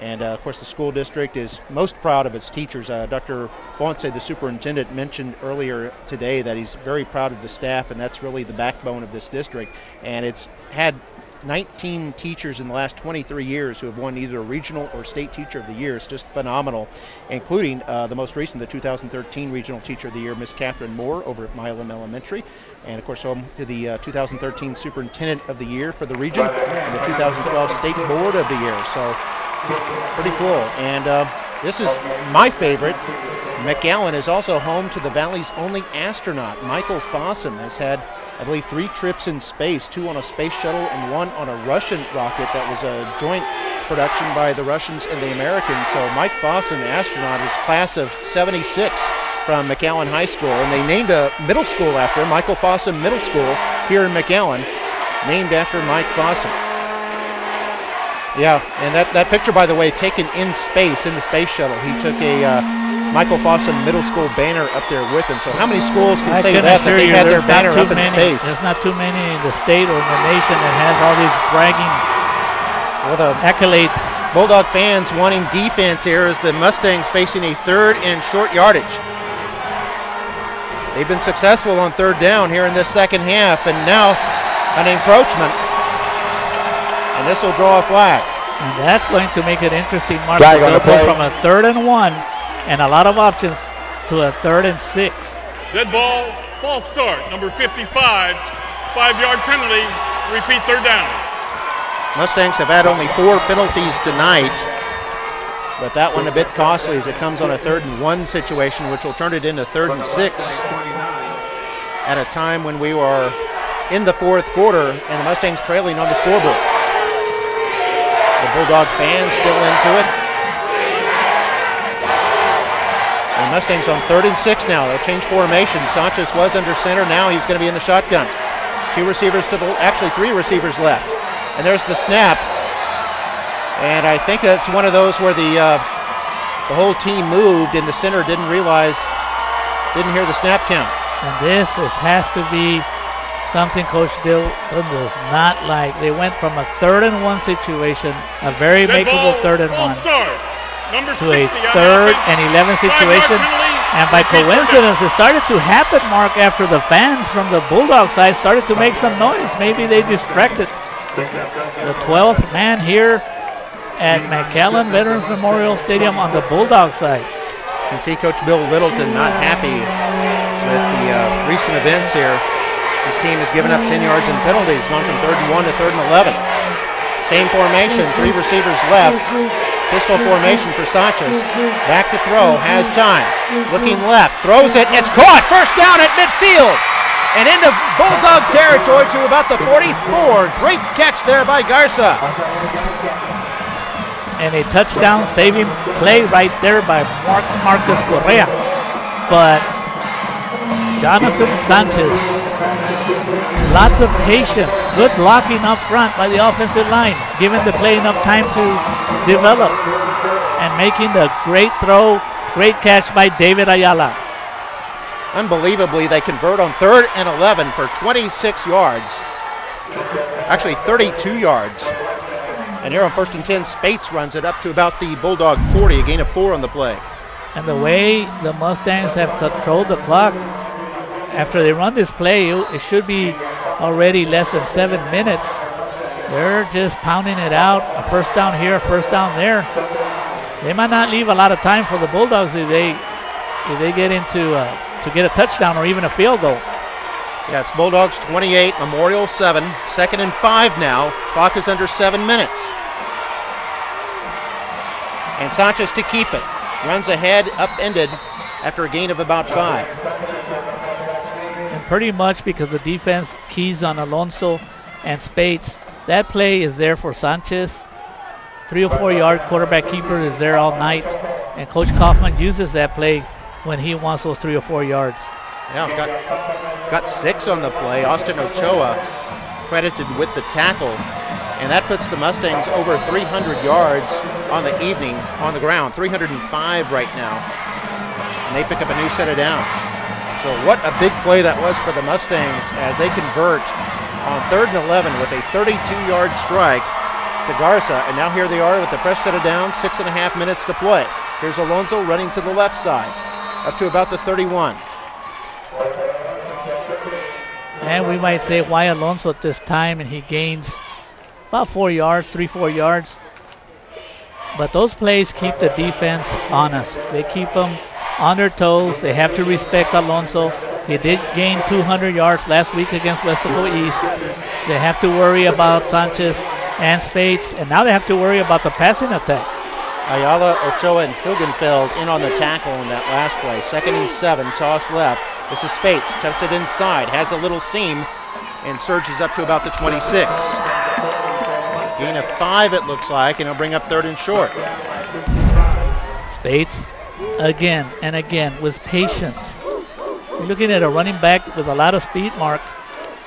And of course, the school district is most proud of its teachers. Dr. Bonce, the superintendent, mentioned earlier today that he's very proud of the staff, and that's really the backbone of this district. And it's had 19 teachers in the last 23 years who have won either a regional or state teacher of the year. It's just phenomenal, including the most recent, the 2013 regional teacher of the year, Miss Catherine Moore over at Mcallen Elementary. And of course, home to the 2013 superintendent of the year for the region and the 2012 state board of the year. So pretty cool. And this is my favorite. Mcallen is also home to the Valley's only astronaut. Michael Fossum has had, I believe, 3 trips in space, 2 on a space shuttle and 1 on a Russian rocket that was a joint production by the Russians and the Americans. So Mike Fossum, astronaut, is class of 76 from Mcallen High School. And they named a middle school after him, Michael Fossum Middle School here in Mcallen, named after Mike Fossum. Yeah, and that picture, by the way, taken in space, in the space shuttle. He took a Michael Fossum Middle School banner up there with him. So how many schools can say that they've had their banner up in space? There's not too many in the state or in the nation that has all these bragging accolades. Bulldog fans wanting defense here as the Mustangs facing a 3rd and short yardage. They've been successful on 3rd down here in this second half, and now an encroachment. And this will draw a flag. And that's going to make it interesting, Mark. They'll go from a 3rd and 1 and a lot of options to a 3rd and 6. Dead ball, false start, number 55, 5-yard penalty, repeat 3rd down. Mustangs have had only 4 penalties tonight, but that one a bit costly as it comes on a 3rd and 1 situation, which will turn it into 3rd and 6 at a time when we were in the 4th quarter and the Mustangs trailing on the scoreboard. The Bulldog fans still into it. And the Mustangs on 3rd and 6 now. They'll change formation. Sanchez was under center. Now he's going to be in the shotgun. 2 receivers to the, actually 3 receivers left. And there's the snap. And I think that's one of those where the whole team moved and the center didn't hear the snap count. And this has to be something Coach Dillon does not like. They went from a 3rd and 1 situation, a very makeable 3rd and 1, to a 3rd and 11 situation. And by coincidence, it started to happen, Mark, after the fans from the Bulldog side started to make some noise. Maybe they distracted the 12th man here at Mcallen Veterans Memorial Stadium on the Bulldog side. You can see Coach Bill Littleton not happy with the recent events here. This team has given up 10 yards in penalties, gone from 3rd and 1 to 3rd and 11. Same formation, 3 receivers left. Pistol formation for Sanchez. Back to throw, has time. Looking left, throws it, it's caught. First down at midfield. And into Bulldog territory to about the 44. Great catch there by Garza. And a touchdown saving play right there by Marcus Correa. But Jonathan Sanchez, lots of patience, good blocking up front by the offensive line, giving the play enough time to develop, and making the great throw, great catch by David Ayala. Unbelievably, they convert on 3rd and 11 for 26 yards. Actually, 32 yards. And here on 1st and 10, Spates runs it up to about the Bulldog 40, a gain of 4 on the play. And the way the Mustangs have controlled the clock, after they run this play, it should be already less than 7 minutes. They're just pounding it out. A first down here, a first down there. They might not leave a lot of time for the Bulldogs if they get into to get a touchdown or even a field goal. Yeah, it's Bulldogs 28, Memorial 7. 2nd and 5 now. Clock is under 7 minutes. And Sanchez to keep it. Runs ahead, upended after a gain of about 5. And pretty much because the defense keys on Alonso and Spates, that play is there for Sanchez. 3 or 4 yard quarterback keeper is there all night. And Coach Kaufman uses that play when he wants those 3 or 4 yards. Yeah, got 6 on the play. Austin Ochoa credited with the tackle, and that puts the Mustangs over 300 yards on the evening on the ground, 305 right now, and they pick up a new set of downs. So what a big play that was for the Mustangs as they convert on 3rd and 11 with a 32-yard strike to Garza, and now here they are with the fresh set of downs, 6.5 minutes to play. Here's Alonso running to the left side, up to about the 31. And we might say why Alonso at this time, and he gains about 4 yards, 3-4 yards. But those plays keep the defense honest. They keep them on their toes. They have to respect Alonso. He did gain 200 yards last week against Westaco East. They have to worry about Sanchez and Spates, and now they have to worry about the passing attack. Ayala, Ochoa, and Hilgenfeld in on the tackle in that last play. 2nd and 7, toss left. This is Spates, tucks it inside, has a little seam, and surges up to about the 26. Gain of 5 it looks like, and he'll bring up 3rd and short. Spates again and again with patience. You're looking at a running back with a lot of speed, Mark,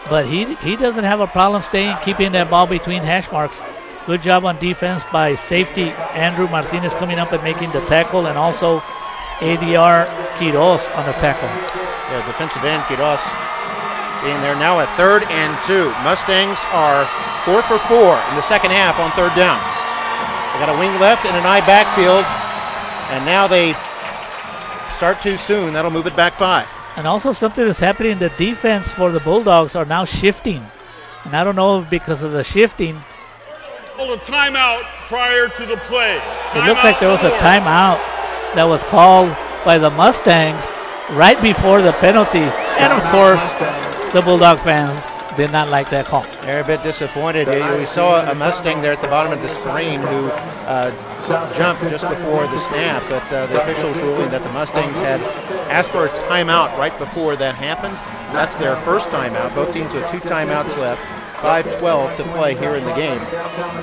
but he doesn't have a problem keeping that ball between hash marks. Good job on defense by safety Andrew Martinez coming up and making the tackle, and also ADR Quiroz on the tackle. Yeah, defensive end Quiroz being there now at 3rd and 2. Mustangs are 4 for 4 in the second half on 3rd down. They got a wing left and an eye backfield, and now they start too soon. That'll move it back 5. And also something that's happening in the defense for the Bulldogs are now shifting. And I don't know if because of the shifting. A timeout prior to the play. It looks like there was a timeout that was called by the Mustangs right before the penalty. And of course, the Bulldog fans did not like that call. They're a bit disappointed. We saw a Mustang there at the bottom of the screen who jumped just before the snap, but the officials ruling that the Mustangs had asked for a timeout right before that happened. That's their first timeout. Both teams with 2 timeouts left. 5:12 to play here in the game.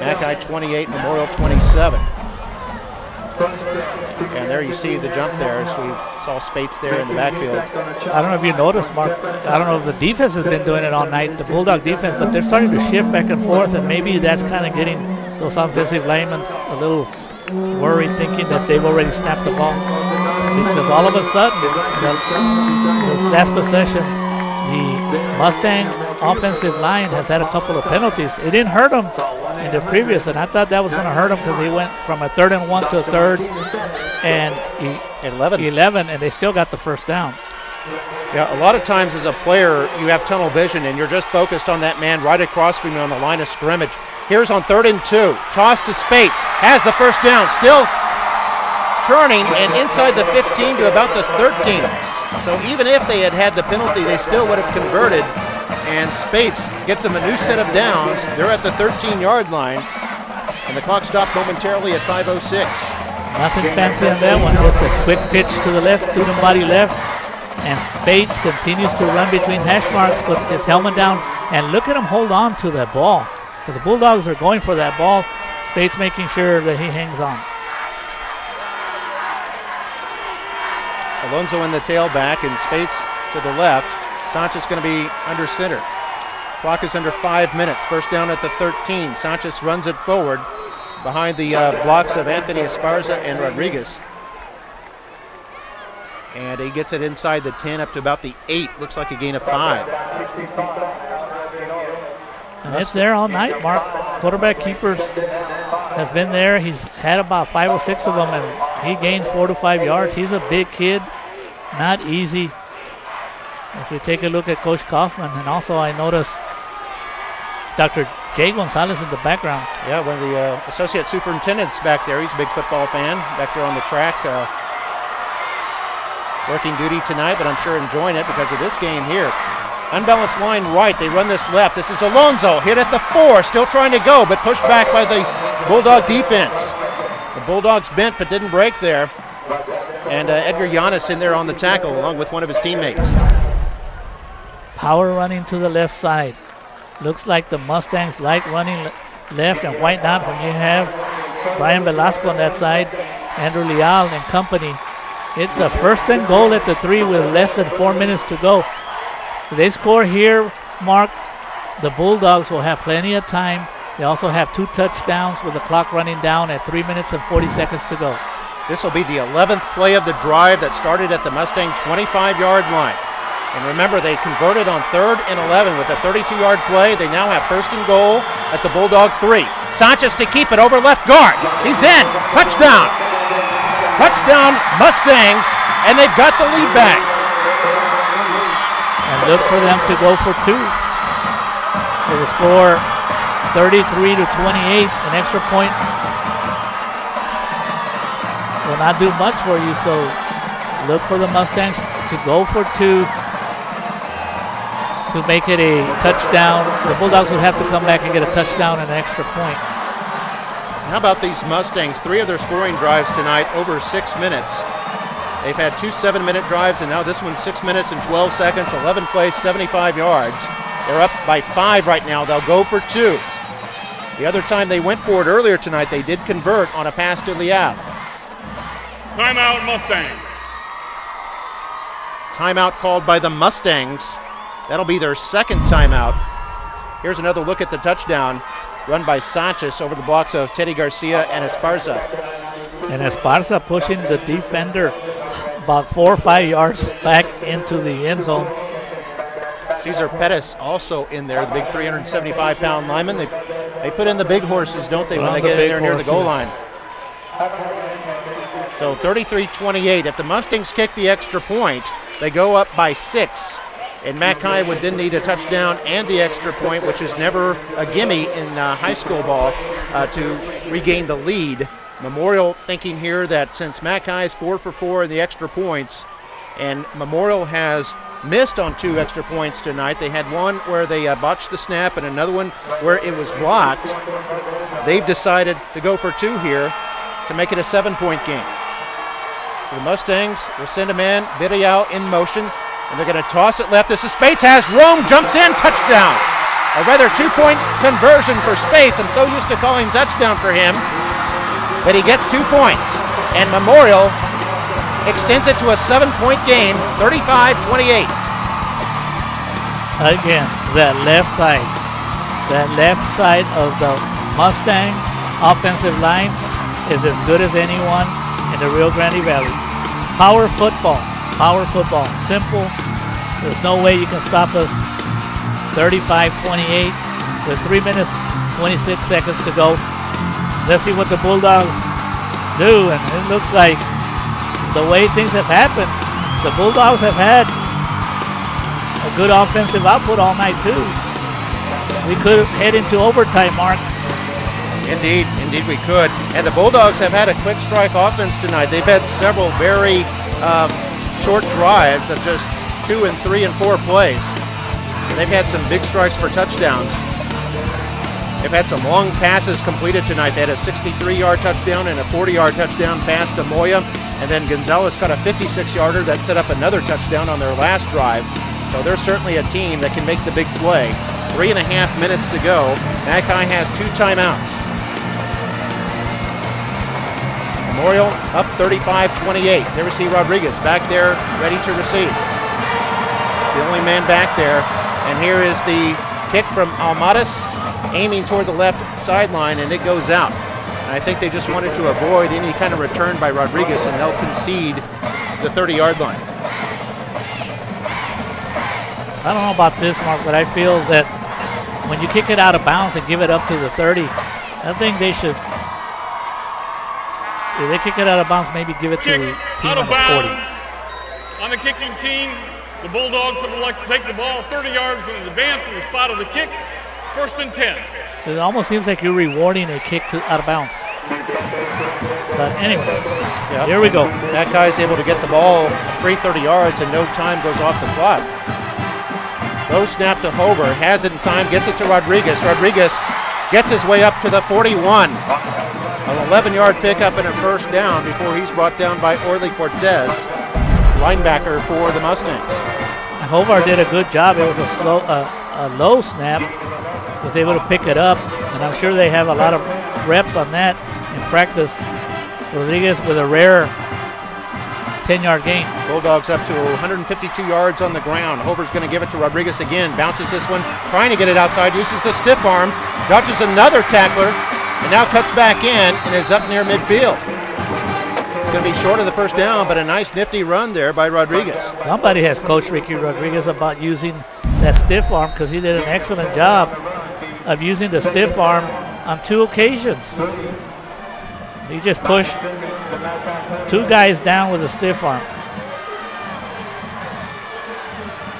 Mchi 28, Memorial 27. And there you see the jump there. So we saw Spates there in the backfield. I don't know if you noticed, Mark. I don't know if the defense has been doing it all night, the Bulldog defense, but they're starting to shift back and forth, and maybe that's kind of getting those offensive linemen a little worried, thinking that they've already snapped the ball. Because all of a sudden, this last possession, the Mustang offensive line has had a couple of penalties. It didn't hurt them in the previous, and I thought that was going to hurt them because he went from a 3rd and 1 to a 3rd and 11, and they still got the first down. Yeah, a lot of times as a player, you have tunnel vision, and you're just focused on that man right across from you on the line of scrimmage. Here's on 3rd and 2. Toss to Spates. Has the first down. Still churning, and inside the 15 to about the 13. So even if they had had the penalty, they still would have converted. And Spates gets them a new set of downs. They're at the 13-yard line, and the clock stopped momentarily at 5:06. Nothing fancy on that one, just a quick pitch to the left, student body left, and Spates continues to run between hash marks, put his helmet down, and look at him hold on to that ball. Because the Bulldogs are going for that ball, Spates making sure that he hangs on. Alonso in the tailback, and Spates to the left. Sanchez going to be under center. Clock is under 5 minutes. First down at the 13. Sanchez runs it forward behind the blocks of Anthony Esparza and Rodriguez. And he gets it inside the 10 up to about the 8. Looks like a gain of 5. And it's there all night, Mark. Quarterback keepers has been there. He's had about 5 or 6 of them, and he gains 4 to 5 yards. He's a big kid. Not easy. If we take a look at Coach Kaufman, and also I noticed Dr. Jay Gonzalez in the background. Yeah, one of the associate superintendents back there. He's a big football fan back there on the track. Working duty tonight, but I'm sure enjoying it because of this game here. Unbalanced line right. They run this left. This is Alonso. Hit at the 4. Still trying to go, but pushed back by the Bulldog defense. The Bulldogs bent but didn't break there. And Edgar Yanis in there on the tackle along with one of his teammates. Power running to the left side. Looks like the Mustangs like running left, and why not when you have Brian Velasco on that side, Andrew Leal and company. It's a 1st and goal at the 3 with less than 4 minutes to go. If they score here, Mark, The Bulldogs will have plenty of time. They also have 2 touchdowns with the clock running down at 3 minutes and 40 seconds to go. This will be the 11th play of the drive that started at the Mustang 25-yard line. And remember, they converted on 3rd and 11 with a 32-yard play. They now have 1st and goal at the Bulldog 3. Sanchez to keep it over left guard. He's in. Touchdown. Touchdown Mustangs, and they've got the lead back. And look for them to go for 2. For the score 33-28, an extra point will not do much for you, so look for the Mustangs to go for 2 to make it a touchdown. The Bulldogs would have to come back and get a touchdown and an extra point. How about these Mustangs? 3 of their scoring drives tonight over 6 minutes. They've had 2 7-minute drives, and now this one's 6 minutes and 12 seconds, 11 plays, 75 yards. They're up by 5 right now. They'll go for 2. The other time they went for it earlier tonight, they did convert on a pass to Liao. Timeout Mustangs. Timeout called by the Mustangs. That'll be their 2nd timeout. Here's another look at the touchdown run by Sanchez over the blocks of Teddy Garcia and Esparza. And Esparza pushing the defender about 4 or 5 yards back into the end zone. Cesar Pettis also in there, the big 375-pound lineman. They put in the big horses, don't they, when they get in there near the goal line. So 33-28. If the Mustangs kick the extra point, they go up by 6. And Mchi would then need a touchdown and the extra point, which is never a gimme in high school ball, to regain the lead. Memorial thinking here that since Mchi is 4 for 4 in the extra points, and Memorial has missed on 2 extra points tonight. They had one where they botched the snap and another one where it was blocked. They've decided to go for 2 here to make it a 7-point game. So the Mustangs will send a man, Vidal in motion, and they're going to toss it left. This is Spates, has room, jumps in, touchdown. A rather 2-point conversion for Spates. I'm so used to calling touchdown for him, but he gets 2 points. And Memorial extends it to a 7-point game, 35-28. Again, that left side of the Mustang offensive line is as good as anyone in the Rio Grande Valley. Power football, simple. There's no way you can stop us. 35-28 with 3 minutes, 26 seconds to go. Let's see what the Bulldogs do, and it looks like the way things have happened, the Bulldogs have had a good offensive output all night too. We could head into overtime, Mark. Indeed we could. And the Bulldogs have had a quick strike offense tonight. They've had several very short drives of just 2 and 3 and 4 plays. And they've had some big strikes for touchdowns. They've had some long passes completed tonight. They had a 63-yard touchdown and a 40-yard touchdown pass to Moya. And then Gonzalez got a 56-yarder that set up another touchdown on their last drive. So they're certainly a team that can make the big play. 3.5 minutes to go. Mchi has 2 timeouts. Memorial up 35-28. There we see Rodriguez back there ready to receive. The only man back there. And here is the kick from Almadas, aiming toward the left sideline, and it goes out. And I think they just wanted to avoid any kind of return by Rodriguez, and they'll concede the 30-yard line. I don't know about this, Mark, but I feel that when you kick it out of bounds and give it up to the 30, I think they should, if they kick it out of bounds, maybe give it to the team on the 40. On the kicking team, the Bulldogs have elected to take the ball 30 yards in advance in the spot of the kick. 1st and 10. It almost seems like you're rewarding a kick out of bounds. But anyway, yep. Here we go. That guy's able to get the ball free 30 yards and no time goes off the clock. Low snap to Hover, has it in time, gets it to Rodriguez. Rodriguez gets his way up to the 41. An 11-yard pickup and a 1st down before he's brought down by Orly Cortez, linebacker for the Mustangs. Hovar did a good job. It was a low snap. Was able to pick it up, and I'm sure they have a lot of reps on that in practice. Rodriguez with a rare 10-yard gain. Bulldogs up to 152 yards on the ground. Hover's going to give it to Rodriguez again. Bounces this one, trying to get it outside. Uses the stiff arm. Dodges another tackler, and now cuts back in and is up near midfield. It's going to be short of the first down, but a nice nifty run there by Rodriguez. Somebody has coached Ricky Rodriguez about using that stiff arm, because he did an excellent job of using the stiff arm on 2 occasions. He just pushed 2 guys down with a stiff arm.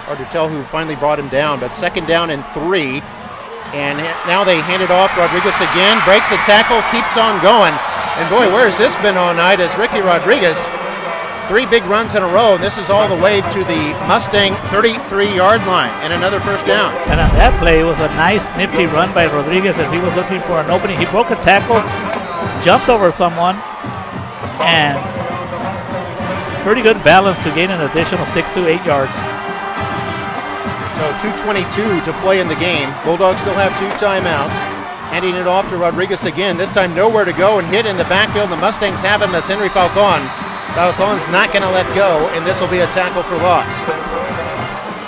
Hard to tell who finally brought him down, but 2nd down and 3. And now they hand it off. Rodriguez again, breaks a tackle, keeps on going. And boy, where has this been all night as Ricky Rodriguez, 3 big runs in a row. And this is all the way to the Mustang 33-yard line and another first down. And on that play, it was a nice, nifty run by Rodriguez as he was looking for an opening. He broke a tackle, jumped over someone, and pretty good balance to gain an additional 6 to 8 yards. So 2:22 to play in the game. Bulldogs still have 2 timeouts. Handing it off to Rodriguez again. This time nowhere to go and hit in the backfield. The Mustangs have him. That's Henry Falcon. Falcon's not going to let go, and this will be a tackle for loss.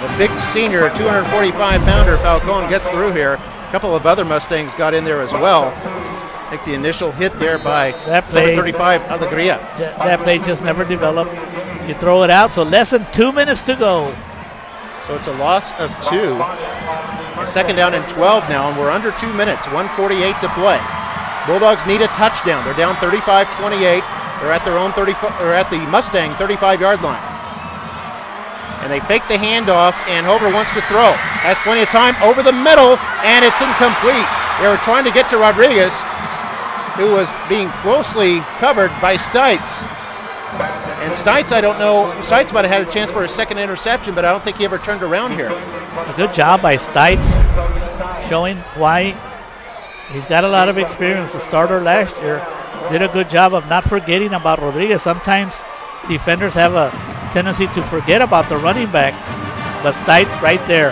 The big senior, 245-pounder Falcon gets through here. A couple of other Mustangs got in there as well. I think the initial hit there by that play, 35 Alegria. That play just never developed. You throw it out, so less than 2 minutes to go. So it's a loss of 2. 2nd down and 12 now, and we're under 2 minutes, 1:48 to play. Bulldogs need a touchdown. They're down 35-28. They're at their own at the Mustang 35-yard line. And they fake the handoff, and Hover wants to throw. Has plenty of time over the middle, and it's incomplete. They were trying to get to Rodriguez, who was being closely covered by Stites. And Stites, I don't know, Stites might have had a chance for a 2nd interception, but I don't think he ever turned around here. A good job by Stites, showing why he's got a lot of experience. The starter last year did a good job of not forgetting about Rodriguez. Sometimes defenders have a tendency to forget about the running back, but Stites right there.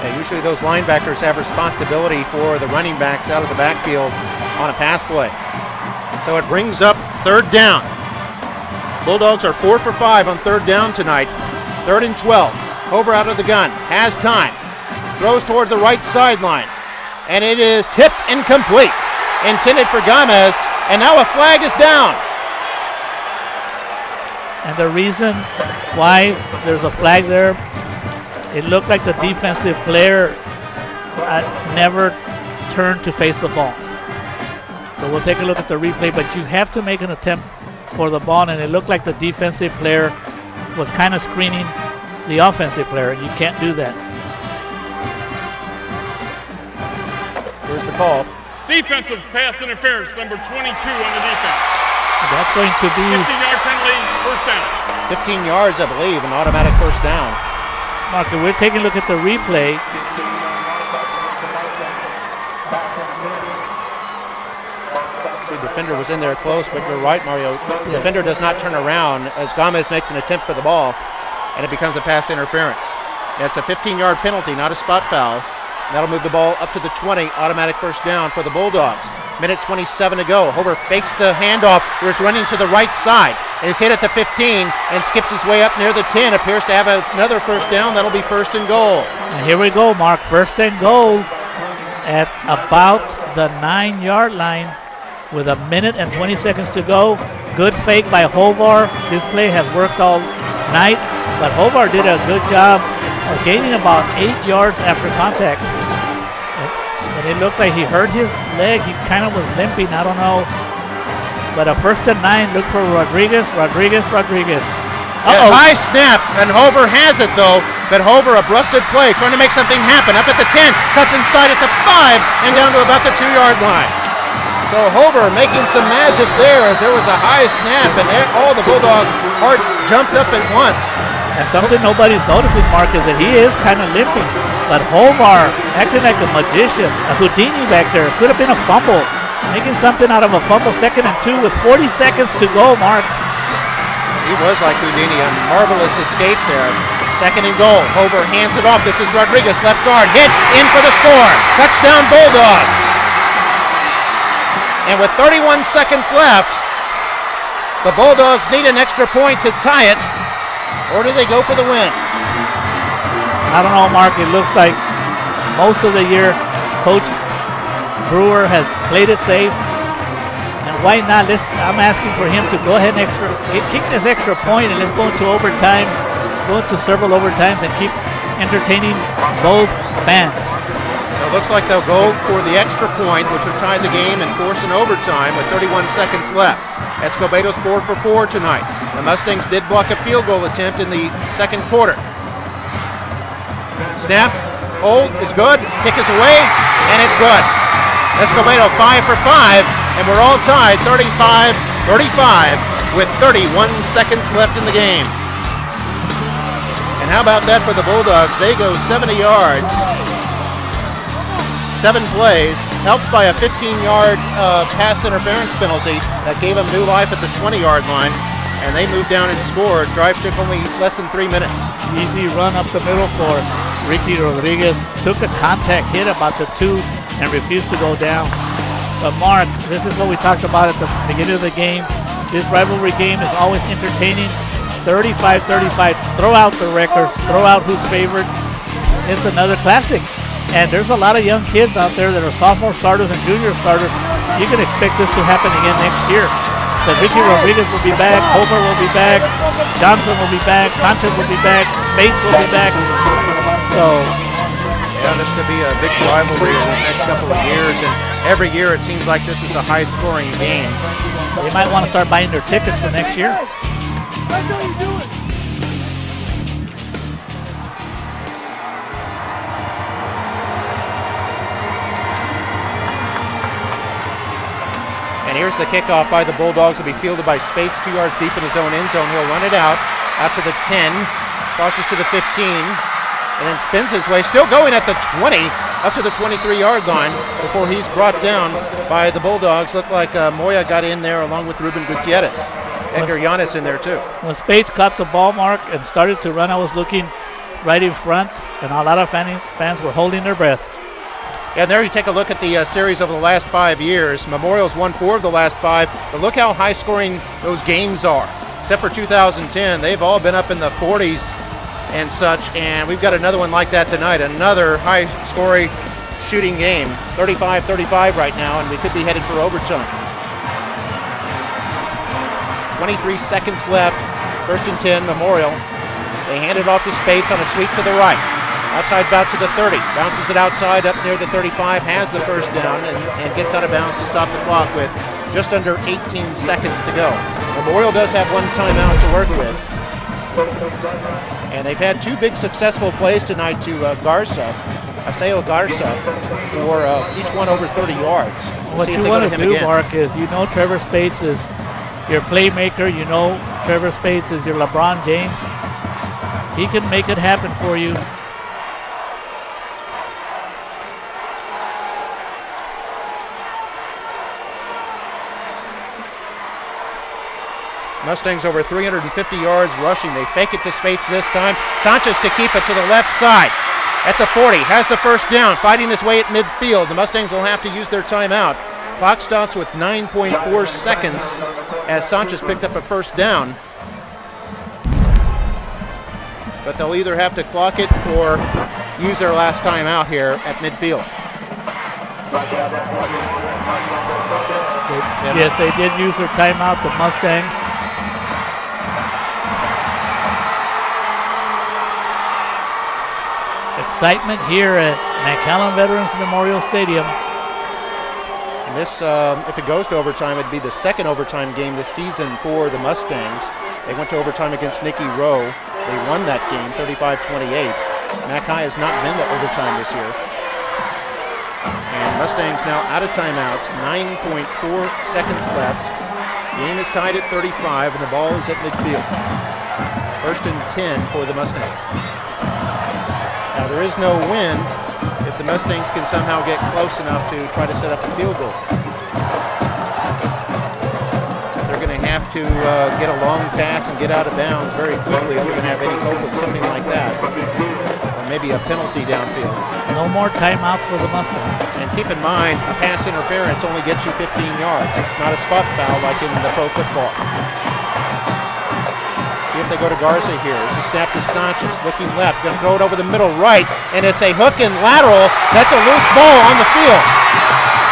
Yeah, usually those linebackers have responsibility for the running backs out of the backfield on a pass play. So it brings up 3rd down. Bulldogs are 4 for 5 on 3rd down tonight. 3rd and 12. Hover out of the gun. Has time. Throws toward the right sideline. And it is tipped incomplete. Intended for Gomez. And now a flag is down. And the reason why there's a flag there, it looked like the defensive player never turned to face the ball. So we'll take a look at the replay, but you have to make an attempt for the ball, and it looked like the defensive player was kind of screening the offensive player, and you can't do that. Here's the call. Defensive pass interference, number 22 on the defense. That's going to be 15-yard penalty, first down. 15 yards, I believe, an automatic first down. Mark, we're taking a look at the replay. The defender was in there close, but you're right, Mario. The defender does not turn around as Gomez makes an attempt for the ball, and it becomes a pass interference. That's a 15-yard penalty, not a spot foul. That'll move the ball up to the 20, automatic first down for the Bulldogs. Minute 27 to go. Hover fakes the handoff. He's running to the right side. And is hit at the 15 and skips his way up near the 10. Appears to have another first down. That'll be 1st and goal. And here we go, Mark. 1st and goal at about the 9-yard line with a minute and 20 seconds to go. Good fake by Hovar. This play has worked all night, but Hovar did a good job of gaining about 8 yards after contact. And it looked like he hurt his leg. He kind of was limping. I don't know. But a 1st and 9. Look for Rodriguez. High snap, and Hover has it though. But Hover, a busted play, trying to make something happen. Up at the 10, cuts inside at the 5, and down to about the 2-yard line. So Hover making some magic there as there was a high snap, and all the Bulldog hearts jumped up at once. And something nobody's noticing, Mark, is that he is kind of limping. But Hovar acting like a magician, a Houdini back there. Could have been a fumble. Making something out of a fumble. 2nd and 2 with 40 seconds to go, Mark. He was like Houdini, a marvelous escape there. 2nd and goal. Hover hands it off. This is Rodriguez, left guard. Hit, in for the score. Touchdown Bulldogs. And with 31 seconds left, The Bulldogs need an extra point to tie it, or do they go for the win? I don't know, Mark. It looks like most of the year, Coach Brewer has played it safe. And why not? I'm asking for him to go ahead and kick this extra point, and let's go into overtime, go into several overtimes, and keep entertaining both fans. It looks like they'll go for the extra point, which would tie the game and force an overtime with 31 seconds left. Escobedo scored for 4 tonight. The Mustangs did block a field goal attempt in the second quarter. Snap, hold is good, kick is away, and it's good. Escobedo 5 for 5, and we're all tied 35-35 with 31 seconds left in the game. And how about that for the Bulldogs? They go 70 yards, 7 plays, helped by a 15-yard pass interference penalty that gave them new life at the 20-yard line, and they moved down and scored. Drive took only less than 3 minutes. Easy run up the middle for Ricky Rodriguez. Took a contact hit about the 2 and refused to go down. But Mark, this is what we talked about at the beginning of the game. This rivalry game is always entertaining. 35-35. Throw out the records. Throw out who's favored. It's another classic. And there's a lot of young kids out there that are sophomore starters and junior starters. You can expect this to happen again next year. So Ricky Rodriguez will be back, Homer will be back, Johnson will be back, Sanchez will be back, Spates will be back. So yeah, this could be a big rivalry in the next couple of years. And every year it seems like this is a high-scoring game. They might want to start buying their tickets for next year. And here's the kickoff by the Bulldogs. Will be fielded by Spates 2 yards deep in his own end zone. He'll run it out to the 10, crosses to the 15, and then spins his way, still going at the 20, up to the 23-yard line before he's brought down by the Bulldogs. Looked like Moya got in there along with Ruben Gutierrez. Edgar Yanis in there too. When Spates caught the ball, Mark, and started to run, I was looking right in front, and a lot of fans were holding their breath. Yeah, and there you take a look at the series over the last 5 years. Memorial's won 4 of the last 5, but look how high-scoring those games are. Except for 2010, they've all been up in the 40s and such, and we've got another one like that tonight, another high-scoring shooting game. 35-35 right now, and we could be headed for overtime. 23 seconds left, 1st and 10, Memorial. They hand it off to Spates on a sweep to the right. Outside bout to the 30, bounces it outside up near the 35, has the first down, and gets out of bounds to stop the clock with just under 18 seconds to go. Memorial does have 1 timeout to work with. And they've had 2 big successful plays tonight to Aseo Garza, for each one over 30 yards. What you want to do, Mark, is you know Trevor Spates is your playmaker. You know Trevor Spates is your LeBron James. He can make it happen for you. Mustangs over 350 yards rushing. They fake it to Spates this time. Sanchez to keep it to the left side. At the 40, has the first down, fighting his way at midfield. The Mustangs will have to use their timeout. Clock stops with 9.4 seconds as Sanchez picked up a first down. But they'll either have to clock it or use their last timeout here at midfield. Yes, they did use their timeout, the Mustangs. Excitement here at Mcallen Veterans Memorial Stadium. And this, if it goes to overtime, it'd be the second overtime game this season for the Mustangs. They went to overtime against Nicky Rowe. They won that game 35-28. Mchi has not been to overtime this year. And Mustangs now out of timeouts, 9.4 seconds left. Game is tied at 35 and the ball is at midfield. 1st and 10 for the Mustangs. Now there is no wind if the Mustangs can somehow get close enough to try to set up a field goal. They're going to have to get a long pass and get out of bounds very quickly if they're going to have any hope of something like that. Or maybe a penalty downfield. No more timeouts for the Mustangs. And keep in mind, a pass interference only gets you 15 yards. It's not a spot foul like in the pro football. See if they go to Garza here. It's a snap to Sanchez, looking left, going to throw it over the middle right, and it's a hook and lateral. That's a loose ball on the field.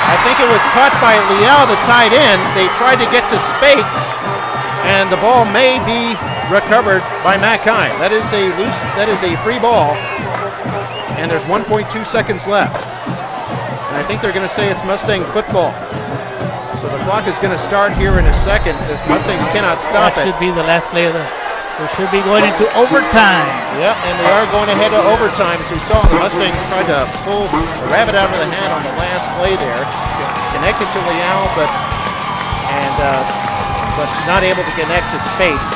I think it was caught by Leal, the tight end. They tried to get to Spates, and the ball may be recovered by Mchi. That is a free ball, and there's 1.2 seconds left. And I think they're going to say it's Mustang football. So the clock is going to start here in a second. This Mustangs cannot stop it. That should be the last play of the. We should be going into overtime. Yep, and they are going ahead to overtime. As we saw, the Mustangs tried to pull the rabbit out of the hat on the last play there. Connected to Leal, but not able to connect to Spates.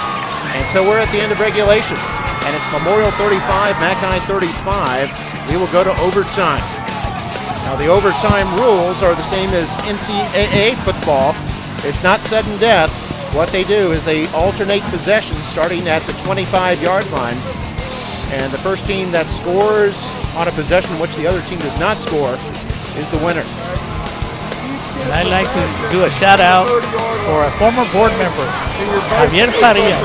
And so we're at the end of regulation. And it's Memorial 35, Mchi 35. We will go to overtime. Now the overtime rules are the same as NCAA football. It's not sudden death. What they do is they alternate possessions starting at the 25-yard line. And the first team that scores on a possession in which the other team does not score is the winner. And I'd like to do a shout out for a former board member, Javier Faria.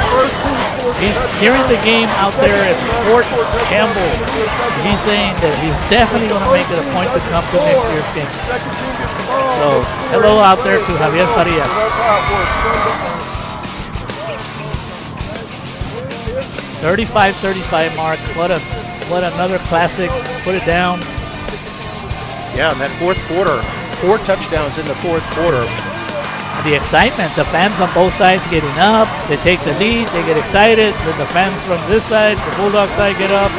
He's hearing the game out there at Fort Campbell. He's saying that he's definitely going to make it a point to come to next year's game. So hello out there to Javier Faria. 35-35 mark. What another classic. Put it down. Yeah, in that fourth quarter, 4 touchdowns in the fourth quarter. The excitement, the fans on both sides getting up, they take the lead, they get excited, then the fans from this side, the Bulldog side get up.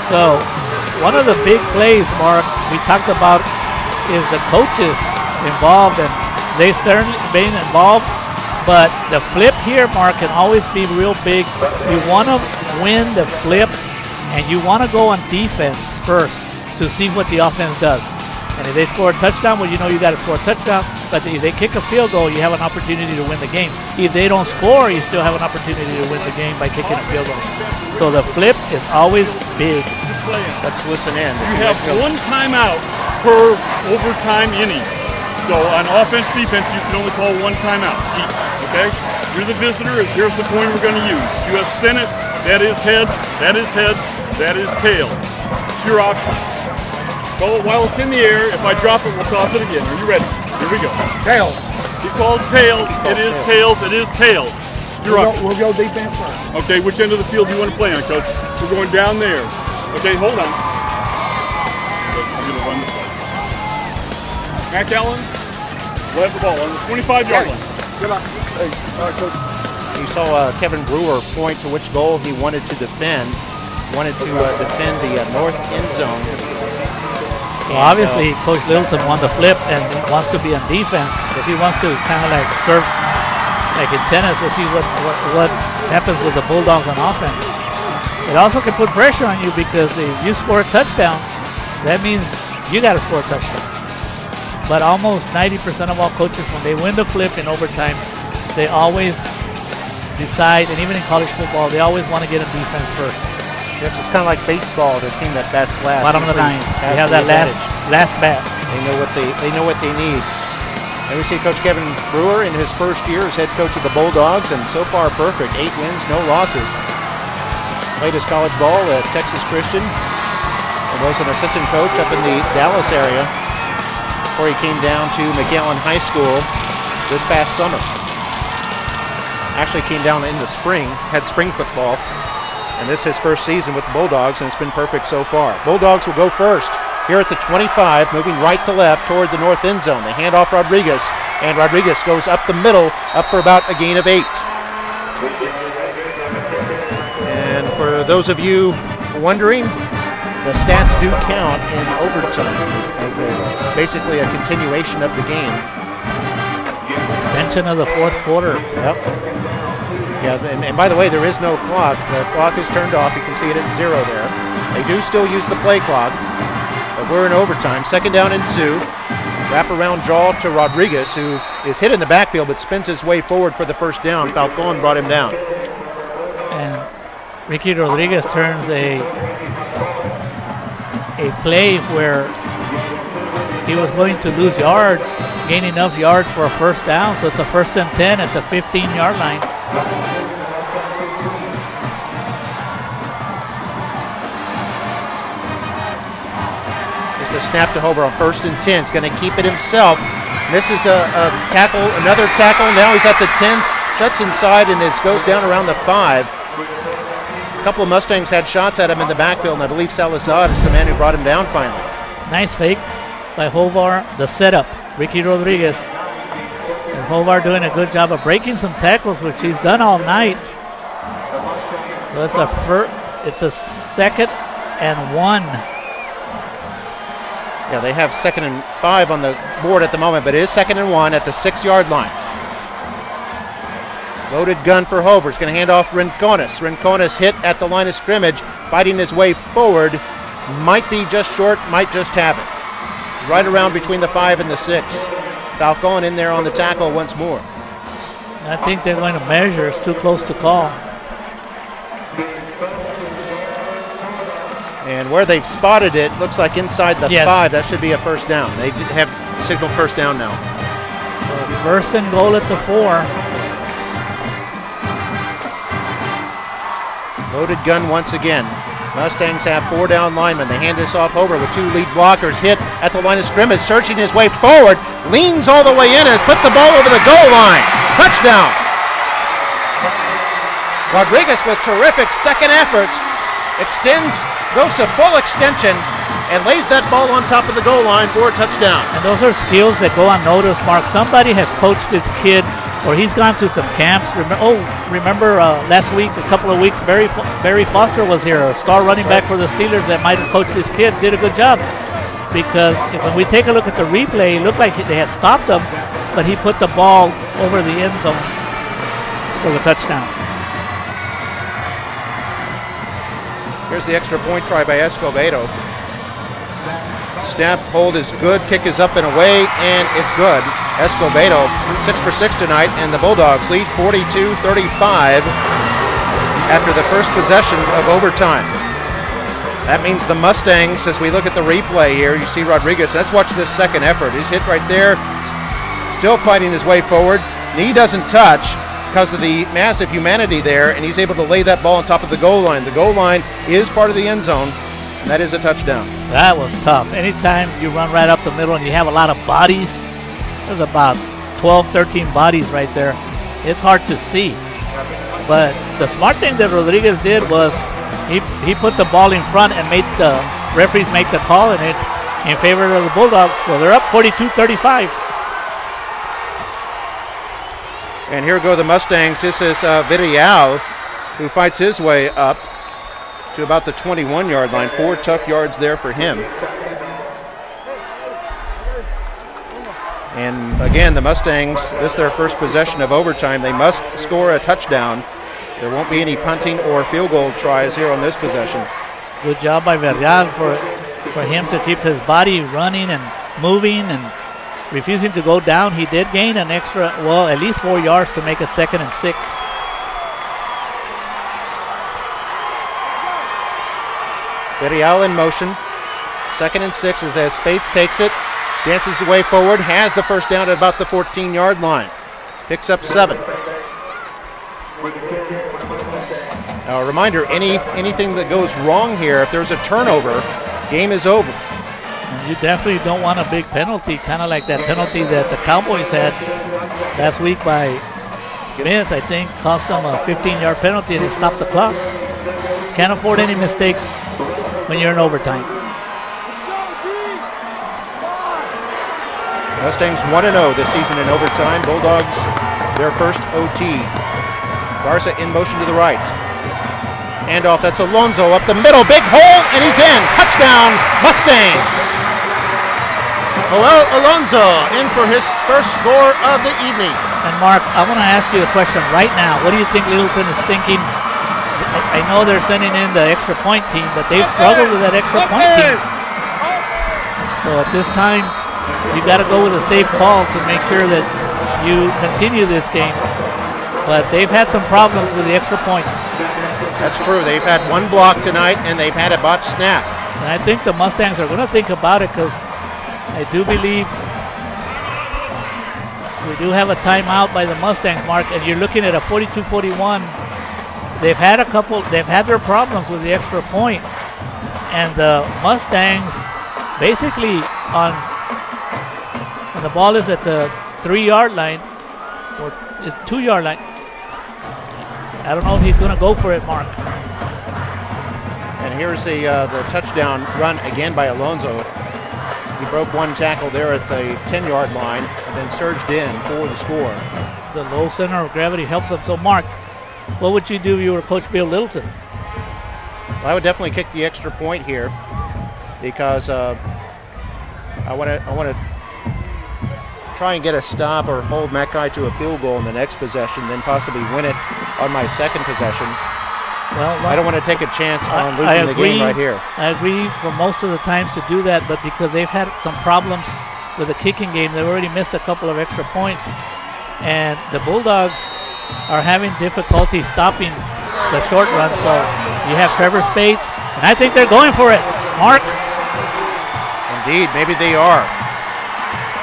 So one of the big plays, Mark, we talked about is the coaches involved, and they certainly been involved, but the flip here, Mark, can always be real big. You want to win the flip, and you want to go on defense first to see what the offense does. And if they score a touchdown, well, you know you got to score a touchdown. But if they kick a field goal, you have an opportunity to win the game. If they don't score, you still have an opportunity to win the game by kicking a field goal. So the flip is always big. Let's listen in. You have 1 timeout per overtime inning. So on offense, defense, you can only call 1 timeout each. Okay? You're the visitor. Here's the point we're going to use. You have Senate. That is heads. That is heads. That is tails. It's your option. So while it's in the air, if I drop it, we'll toss it again. Are you ready? Here we go. Tails. He called tails. It is tails. It is tails. You're up. We'll go defense first. Okay, which end of the field do you want to play on, Coach? We're going down there. Okay, hold on. I'm going to run this side. Mcallen will have the ball on the 25-yard line. Good luck. Hey, Coach. You saw Kevin Brewer point to which goal he wanted to defend. Wanted to defend the north end zone. Well, obviously, Coach Littleton won the flip and wants to be on defense. If he wants to kind of like serve, like in tennis, let's see what happens with the Bulldogs on offense. It also can put pressure on you because if you score a touchdown, that means you got to score a touchdown. But almost 90% of all coaches, when they win the flip in overtime, they always decide, and even in college football, they always want to get in defense first. Yes, it's kind of like baseball. The team that bats last, bottom of the 9, they have that last bat. They know what they need. And we see Coach Kevin Brewer in his first year as head coach of the Bulldogs, and so far perfect. 8 wins, no losses. Played his college ball at Texas Christian, and was an assistant coach up in the Dallas area before he came down to Mcallen High School this past summer. Actually came down in the spring, had spring football. And this is his first season with the Bulldogs, and it's been perfect so far. Bulldogs will go first here at the 25, moving right to left toward the north end zone. They hand off Rodriguez, and Rodriguez goes up the middle, up for about a gain of 8. And for those of you wondering, the stats do count in overtime as basically a continuation of the game. Extension of the fourth quarter. Yep. Yeah, and by the way, there is no clock. The clock is turned off. You can see it at 0 there. They do still use the play clock, but we're in overtime. 2nd down and 2. Wraparound draw to Rodriguez, who is hit in the backfield but spins his way forward for the first down. Falcon brought him down. And Ricky Rodriguez turns a play where he was going to lose yards, gain enough yards for a first down, so it's a 1st and 10 at the 15-yard line. Here's the snap to Hover on 1st and 10. He's going to keep it himself. Misses a tackle, another tackle. Now he's at the 10, shuts inside and goes down around the 5. A couple of Mustangs had shots at him in the backfield, and I believe Salazar is the man who brought him down finally. Nice fake by Hovar. The setup, Ricky Rodriguez. And Hovar doing a good job of breaking some tackles, which he's done all night. So it's a 2nd and 1. Yeah, they have 2nd and 5 on the board at the moment, but it is 2nd and 1 at the 6-yard line. Loaded gun for Hover. He's going to hand off Rincones. Rincones hit at the line of scrimmage, fighting his way forward. Might be just short, might just have it. Right around between the 5 and the 6. Falcon in there on the tackle once more. I think they're going to measure. It's too close to call. And where they've spotted it, looks like inside the 5. That should be a first down. They have signaled first down now. So 1st and goal at the 4. Loaded gun once again. Mustangs have 4 down linemen. They hand this off over with 2 lead blockers. Hit at the line of scrimmage, searching his way forward. Leans all the way in and has put the ball over the goal line. Touchdown. Rodriguez with terrific second effort. Extends, goes to full extension, and lays that ball on top of the goal line for a touchdown. And those are skills that go unnoticed, Mark. Somebody has coached this kid, or he's gone to some camps. Remember last week, a couple of weeks, Barry Foster was here, a star running back for the Steelers that might have coached this kid, did a good job. Because when we take a look at the replay, it looked like they had stopped him, but he put the ball over the end zone for the touchdown. Here's the extra point try by Escobedo. Snap, hold is good, kick is up and away, and it's good. Escobedo, 6 for 6 tonight, and the Bulldogs lead 42-35 after the first possession of overtime. That means the Mustangs, as we look at the replay here, you see Rodriguez. Let's watch this second effort. He's hit right there, still fighting his way forward. Knee doesn't touch because of the massive humanity there, and he's able to lay that ball on top of the goal line. The goal line is part of the end zone, and that is a touchdown. That was tough. Anytime you run right up the middle and you have a lot of bodies, there's about 12, 13 bodies right there. It's hard to see. But the smart thing that Rodriguez did was he put the ball in front and made the referees make the call in it in favor of the Bulldogs. So they're up 42-35. And here go the Mustangs. This is Villarreal, who fights his way up to about the 21-yard line. 4 tough yards there for him. And again, the Mustangs, this is their first possession of overtime. They must score a touchdown. There won't be any punting or field goal tries here on this possession. Good job by Villarreal for him to keep his body running and moving and refusing to go down. He did gain an extra, well, at least 4 yards to make a 2nd and 6. Villarreal in motion. 2nd and 6 as Spates takes it, dances the way forward, has the first down at about the 14-yard line. Picks up 7. Now a reminder, anything that goes wrong here, if there's a turnover, game is over. And you definitely don't want a big penalty, kind of like that penalty that the Cowboys had last week by Smith, I think, cost them a 15-yard penalty and it stopped the clock. Can't afford any mistakes when you're in overtime. Mustangs 1-0 this season in overtime. Bulldogs, their first OT. Garza in motion to the right. Handoff, that's Alonso up the middle, big hole, and he's in. Touchdown, Mustangs. Joel Alonso in for his first score of the evening. And Mark, I want to ask you a question right now. What do you think Littleton is thinking? I know they're sending in the extra point team, but they've struggled with that extra point team. So at this time, you got to go with a safe call to make sure that you continue this game. But they've had some problems with the extra points. That's true. They've had 1 block tonight, and they've had a botched snap. And I think the Mustangs are going to think about it because I do believe we do have a timeout by the Mustangs, Mark, and you're looking at a 42-41. They've had their problems with the extra point, and the Mustangs basically on when the ball is at the 3-yard line or is 2-yard line. I don't know if he's going to go for it, Mark. And here's the touchdown run again by Alonso. He broke one tackle there at the 10-yard line and then surged in for the score. The low center of gravity helps him. So, Mark, what would you do if you were Coach Bill Littleton? Well, I would definitely kick the extra point here because I want to try and get a stop or hold Mchi to a field goal in the next possession, then possibly win it on my second possession. Well, I don't want to take a chance on losing the game right here. I agree for most of the times to do that, but because they've had some problems with the kicking game, they've already missed a couple of extra points. And the Bulldogs are having difficulty stopping the short run, so you have Trevor Spades, and I think they're going for it. Mark? Indeed, maybe they are.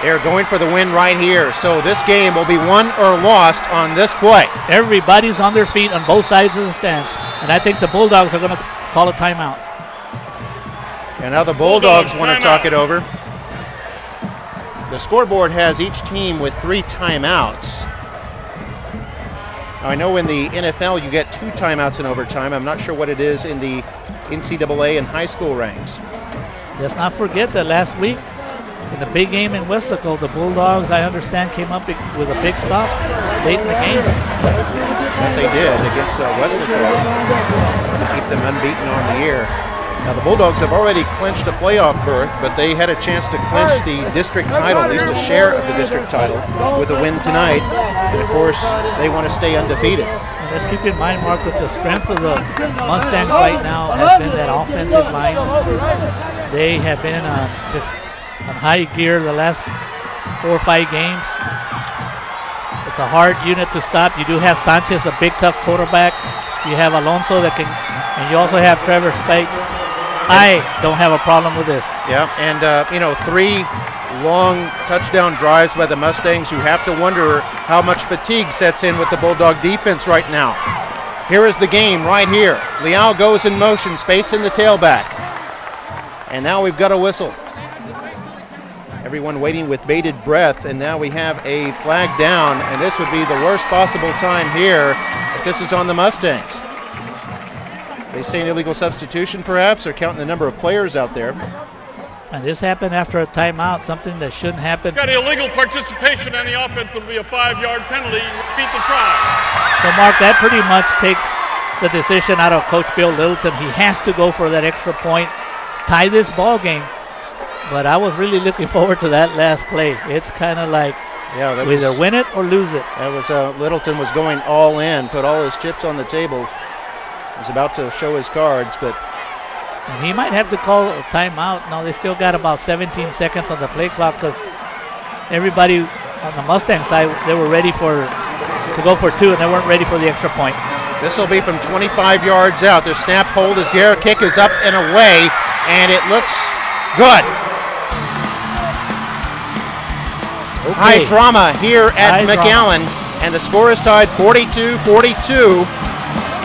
They're going for the win right here, so this game will be won or lost on this play. Everybody's on their feet on both sides of the stands, and I think the Bulldogs are going to call a timeout. And now the Bulldogs want to talk it over. The scoreboard has each team with 3 timeouts. Now I know in the NFL you get 2 timeouts in overtime. I'm not sure what it is in the NCAA and high school ranks. Let's not forget that last week in the big game in Weslaco, the Bulldogs, I understand, came up with a big stop late in the game. That they did against Weslaco to keep them unbeaten on the year. Now the Bulldogs have already clinched a playoff berth, but they had a chance to clinch the district title, at least a share of the district title, with a win tonight. And of course, they want to stay undefeated. And let's keep in mind, Mark, that the strength of the Mustangs right now has been that offensive line. They have been just on high gear the last 4 or 5 games. It's a hard unit to stop. You do have Sanchez, a big, tough quarterback. You have Alonso that can, and you also have Trevor Spades. I don't have a problem with this. Yeah, and 3 long touchdown drives by the Mustangs. You have to wonder how much fatigue sets in with the Bulldog defense right now. Here is the game right here. Leal goes in motion, Spates in the tailback. And now we've got a whistle. Everyone waiting with bated breath, and now we have a flag down, and this would be the worst possible time here if this is on the Mustangs. They say an illegal substitution perhaps, or counting the number of players out there. And this happened after a timeout, something that shouldn't happen. Got illegal participation on the offense. Will be a 5-yard penalty. Beat the try. So Mark, that pretty much takes the decision out of Coach Bill Littleton. He has to go for that extra point, tie this ball game. But I was really looking forward to that last play. It's kind of like we either win it or lose it. That was Littleton was going all in, put all his chips on the table. Was about to show his cards, but and he might have to call a timeout. No, they still got about 17 seconds on the play clock because everybody on the Mustang side, they were ready to go for 2, and they weren't ready for the extra point. This will be from 25 yards out. The snap hold is here. Kick is up and away, and it looks good. Okay. High drama here at Mcallen, and the score is tied 42-42.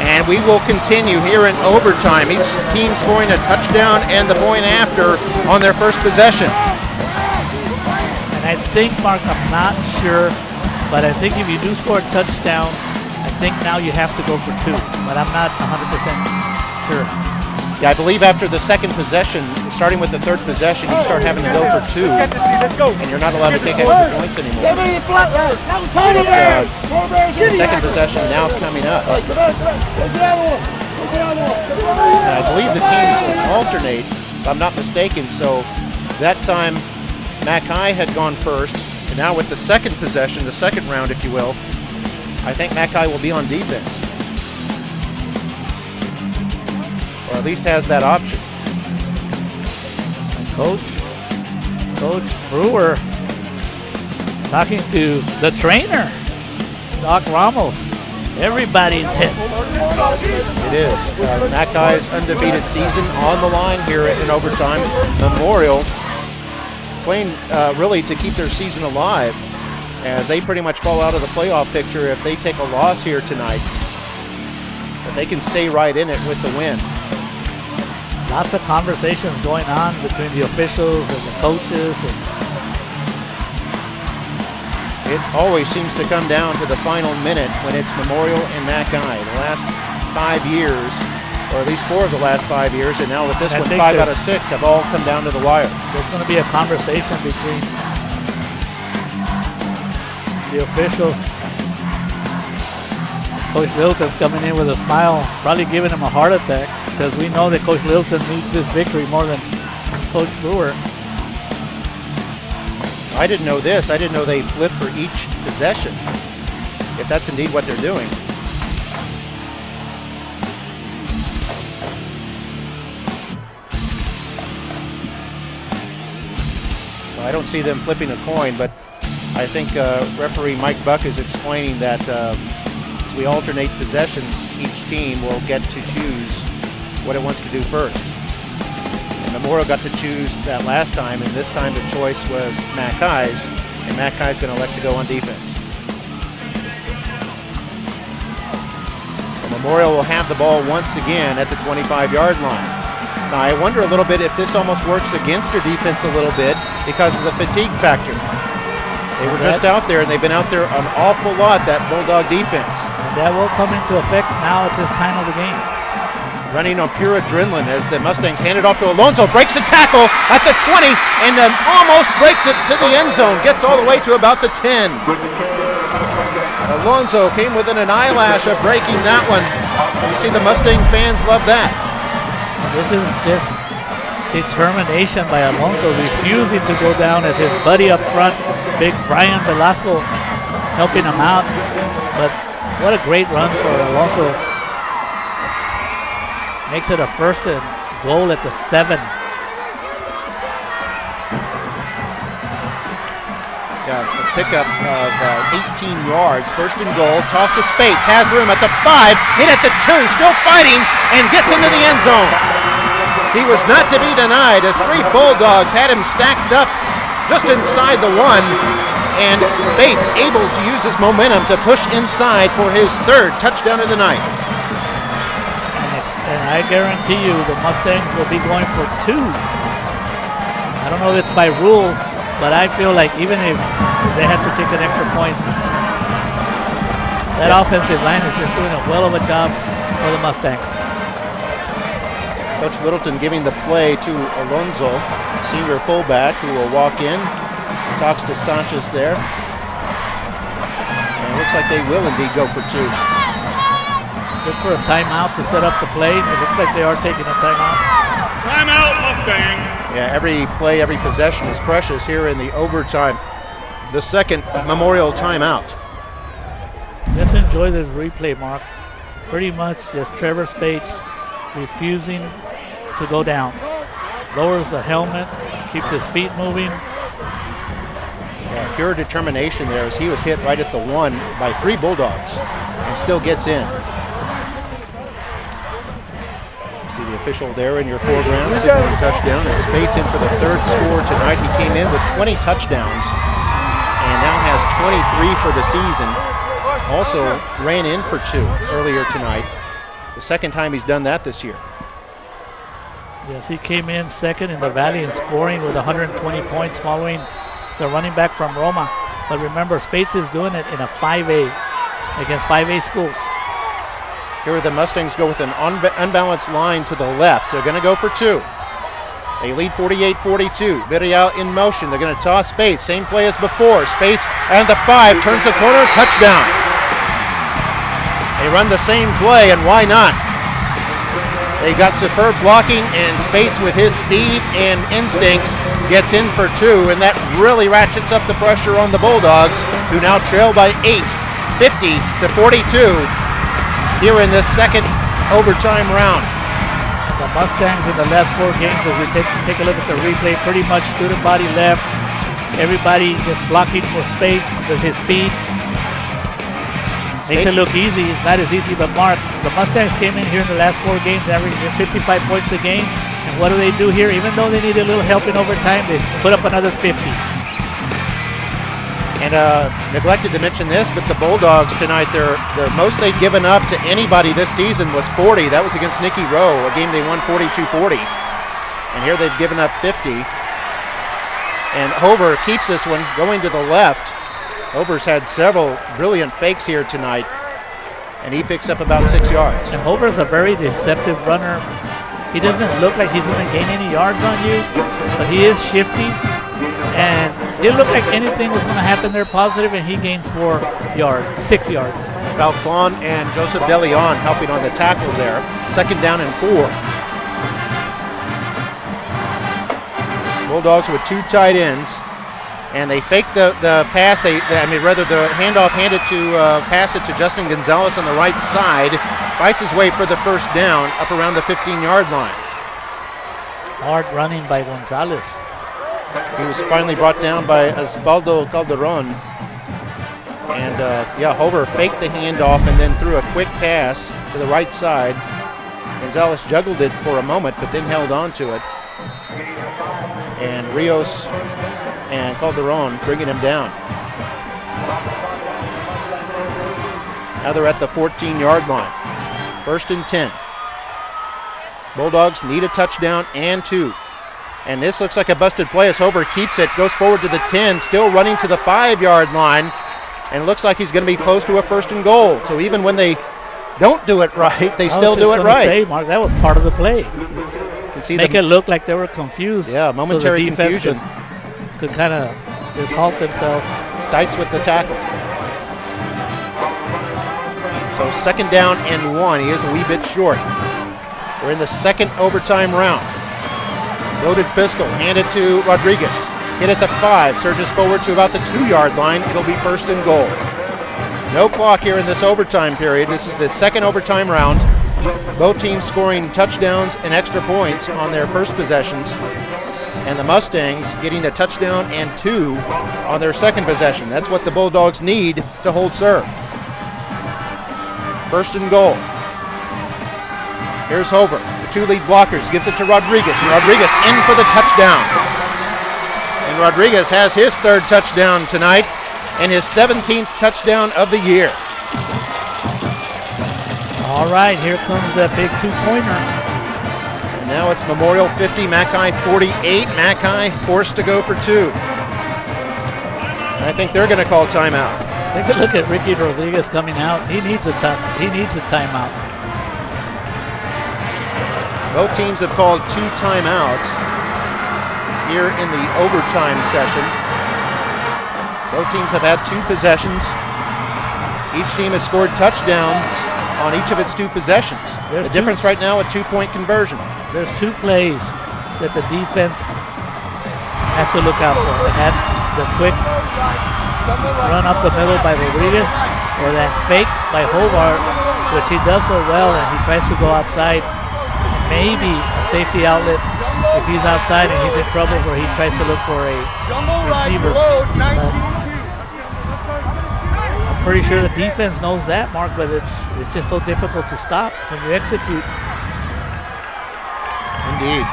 And we will continue here in overtime. Each team scoring a touchdown and the point after on their first possession. And I think, Mark, I'm not sure, but I think if you do score a touchdown, I think now you have to go for 2. But I'm not 100% sure. Yeah, I believe after the second possession, starting with the third possession, you start having to go for 2. And you're not allowed to take extra points anymore. The second possession now coming up. And I believe the teams alternate, if I'm not mistaken. So that time, Mchi had gone first. And now with the second possession, the second round, if you will, I think Mchi will be on defense. Or at least has that option. Coach Brewer talking to the trainer, Doc Ramos. Everybody intense. It is. Mchi's undefeated season on the line here in overtime. Memorial playing really to keep their season alive as they pretty much fall out of the playoff picture if they take a loss here tonight. But they can stay right in it with the win. Lots of conversations going on between the officials and the coaches. And it always seems to come down to the final minute when it's Memorial and Mci. The last 5 years, or at least 4 of the last 5 years, and now with this one, 5 out of 6 have all come down to the wire. There's going to be a conversation between the officials. Coach Littleton's coming in with a smile, probably giving him a heart attack, because we know that Coach Littleton needs this victory more than Coach Brewer. I didn't know this. I didn't know they flip for each possession, if that's indeed what they're doing. Well, I don't see them flipping a coin, but I think referee Mike Buck is explaining that as we alternate possessions, each team will get to choose what it wants to do first. And Memorial got to choose that last time, and this time the choice was Mci's, and Mci's going to elect to go on defense. And Memorial will have the ball once again at the 25-yard line. Now I wonder a little bit if this almost works against their defense a little bit because of the fatigue factor. They were just out there, and they've been out there an awful lot, that Bulldog defense. And that will come into effect now at this time of the game. Running on pure adrenaline as the Mustangs hand it off to Alonso, breaks a tackle at the 20, and then almost breaks it to the end zone, gets all the way to about the 10. Alonso came within an eyelash of breaking that one. You see the Mustang fans love that. This is just determination by Alonso, refusing to go down as his buddy up front, big Brian Velasco, helping him out. But what a great run for Alonso. Makes it a 1st and goal at the 7. Got a pickup of 18 yards, 1st and goal, toss to Spates, has room at the 5, hit at the 2, still fighting, and gets into the end zone. He was not to be denied as 3 Bulldogs had him stacked up just inside the 1, and Spates able to use his momentum to push inside for his 3rd touchdown of the night. And I guarantee you the Mustangs will be going for 2. I don't know if it's by rule, but I feel like even if they have to kick an extra point, that offensive line is just doing a well of a job for the Mustangs. Coach Littleton giving the play to Alonso, senior fullback, who will walk in, talks to Sanchez there. And it looks like they will indeed go for 2. Look for a timeout to set up the play. It looks like they are taking a timeout. Timeout, Mustangs. Yeah, every play, every possession is precious here in the overtime. The 2nd Memorial timeout. Let's enjoy this replay, Mark. Pretty much just Trevor Spates refusing to go down. Lowers the helmet, keeps his feet moving. Yeah, pure determination there as he was hit right at the 1 by 3 Bulldogs and still gets in. See the official there in your foreground, signaling touchdown, and Spates in for the 3rd score tonight. He came in with 20 touchdowns and now has 23 for the season. Also ran in for 2 earlier tonight. The 2nd time he's done that this year. Yes, he came in 2nd in the Valley in scoring with 120 points following the running back from Roma. But remember, Spates is doing it in a 5A against 5A schools. Here the Mustangs go with an unbalanced line to the left. They're going to go for 2. They lead 48-42. Villarreal in motion. They're going to toss Spates. Same play as before. Spates and the 5 turns the corner. Touchdown. They run the same play, and why not? They got superb blocking, and Spates with his speed and instincts gets in for 2, and that really ratchets up the pressure on the Bulldogs, who now trail by 8, 50-42 here in this 2nd overtime round. The Mustangs in the last 4 games, as we take a look at the replay, pretty much student body left. Everybody just blocking for Spates with his speed. Makes it look easy. It's not as easy, but Mark, the Mustangs came in here in the last 4 games averaging 55 points a game. And what do they do here? Even though they need a little help in overtime, they put up another 50. And neglected to mention this, but the Bulldogs tonight, the most they've given up to anybody this season was 40. That was against Nicky Rowe, a game they won 42-40. And here they've given up 50. And Hover keeps this one going to the left. Hover's had several brilliant fakes here tonight. And he picks up about 6 yards. And Hover's a very deceptive runner. He doesn't look like he's going to gain any yards on you, but he is shifty. And it didn't look like anything was going to happen there positive, and he gains 6 yards. Falcon and Joseph De Leon helping on the tackle there. 2nd down and 4. Bulldogs with 2 tight ends, and they fake the pass. The handoff, pass it to Justin Gonzalez on the right side. Fights his way for the 1st down up around the 15-yard line. Hard running by Gonzalez. He was finally brought down by Osvaldo Calderon. And Hover faked the handoff and then threw a quick pass to the right side. Gonzalez juggled it for a moment, but then held on to it. And Rios and Calderon bringing him down. Now they're at the 14-yard line. 1st and 10. Bulldogs need a touchdown and 2. And this looks like a busted play as Hover keeps it, goes forward to the 10, still running to the 5-yard line. And it looks like he's going to be close to a 1st and goal. So even when they don't do it right, they still do it right. Say, Mark, that was part of the play. Can see Make it look like they were confused. Yeah, momentary so the defense confusion. Could kind of just halt themselves. Stites with the tackle. So 2nd down and 1. He is a wee bit short. We're in the 2nd overtime round. Loaded pistol, handed to Rodriguez. Hit at the 5, surges forward to about the 2-yard line. It'll be 1st and goal. No clock here in this overtime period. This is the 2nd overtime round. Both teams scoring touchdowns and extra points on their first possessions. And the Mustangs getting a touchdown and 2 on their 2nd possession. That's what the Bulldogs need to hold serve. 1st and goal. Here's Hover. The 2 lead blockers, gives it to Rodriguez. And Rodriguez in for the touchdown. And Rodriguez has his 3rd touchdown tonight and his 17th touchdown of the year. All right, here comes that big 2-pointer. And now it's Memorial 50, Mchi 48. Mchi forced to go for 2. And I think they're going to call timeout. Take a look at Ricky Rodriguez coming out. He needs a timeout. Both teams have called 2 timeouts here in the overtime session. Both teams have had 2 possessions. Each team has scored touchdowns on each of its 2 possessions. The difference right now, a 2-point conversion. There's 2 plays that the defense has to look out for. And that's the quick run up the middle by Rodriguez, or that fake by Hobart, which he does so well, and he tries to go outside. Maybe a safety outlet if he's outside and he's in trouble, where he tries to look for a receiver. I'm pretty sure the defense knows that, Mark, but it's just so difficult to stop when you execute. Indeed.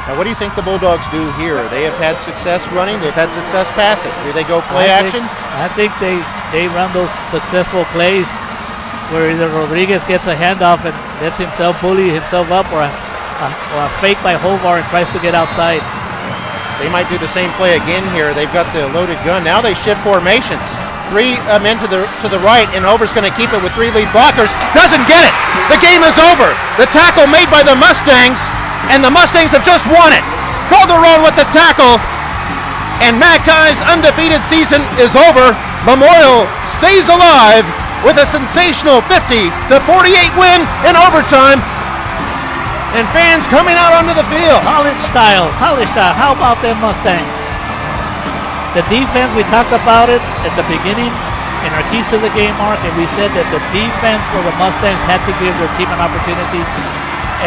Now, what do you think the Bulldogs do here? They have had success running. They've had success passing. Do they go play action? I think they run those successful plays where either Rodriguez gets a handoff and lets himself bully himself up, or a fake by Hovar and tries to get outside. They might do the same play again here. They've got the loaded gun. Now they shift formations. 3 men to the right, and Hover's going to keep it with 3 lead blockers. Doesn't get it. The game is over. The tackle made by the Mustangs, and the Mustangs have just won it. Calderon with the tackle, and Mchi's undefeated season is over. Memorial stays alive with a sensational 50-48 win in overtime, and fans coming out onto the field. College style. How about them Mustangs? The defense, we talked about it at the beginning in our keys to the game, Mark, and we said that the defense for the Mustangs had to give their team an opportunity.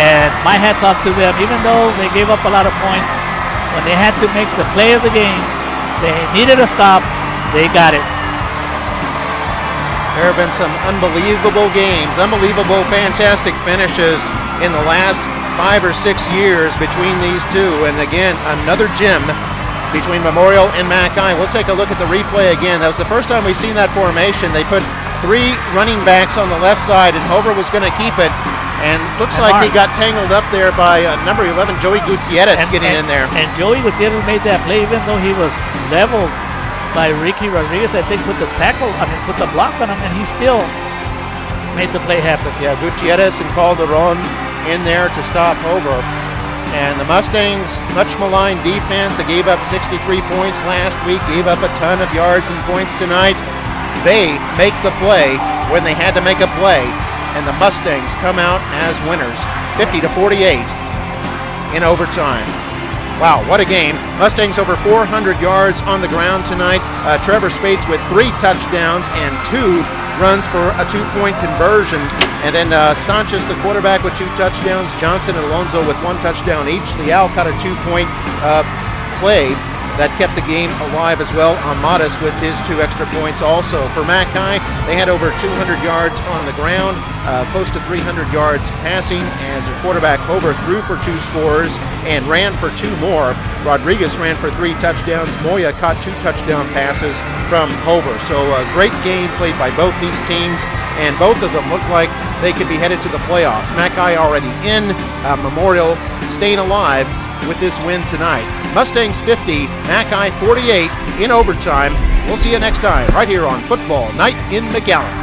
And my hat's off to them. Even though they gave up a lot of points, when they had to make the play of the game, they needed a stop, they got it. There have been some unbelievable games, unbelievable, fantastic finishes in the last 5 or 6 years between these two. And again, another gem between Memorial and Mchi. We'll take a look at the replay again. That was the first time we've seen that formation. They put 3 running backs on the left side, and Hover was going to keep it. And looks And like Mark. he got tangled up there by number 11, Joey Gutierrez, getting in there. And Joey Gutierrez made that play even though he was leveled by Ricky Rodriguez, I think, put the block on him, and he still made the play happen. Yeah, Gutierrez and Calderon in there to stop Hobart. And the Mustangs, much maligned defense, they gave up 63 points last week, gave up a ton of yards and points tonight. They make the play when they had to make a play, and the Mustangs come out as winners, 50-48 in overtime. Wow, what a game. Mustangs over 400 yards on the ground tonight. Trevor Spates with 3 touchdowns and 2 runs for a 2-point conversion. And then Sanchez, the quarterback, with 2 touchdowns. Johnson and Alonso with 1 touchdown each. Leal caught a 2-point play that kept the game alive as well. Amadas with his 2 extra points also. For Mchi, they had over 200 yards on the ground, close to 300 yards passing, as their quarterback Hover threw for 2 scores and ran for 2 more. Rodriguez ran for 3 touchdowns. Moya caught 2 touchdown passes from Hover. So a great game played by both these teams, and both of them look like they could be headed to the playoffs. Mchi already in, Memorial staying alive with this win tonight. Mustangs 50, Mchi 48 in overtime. We'll see you next time right here on Football Night in Mcallen.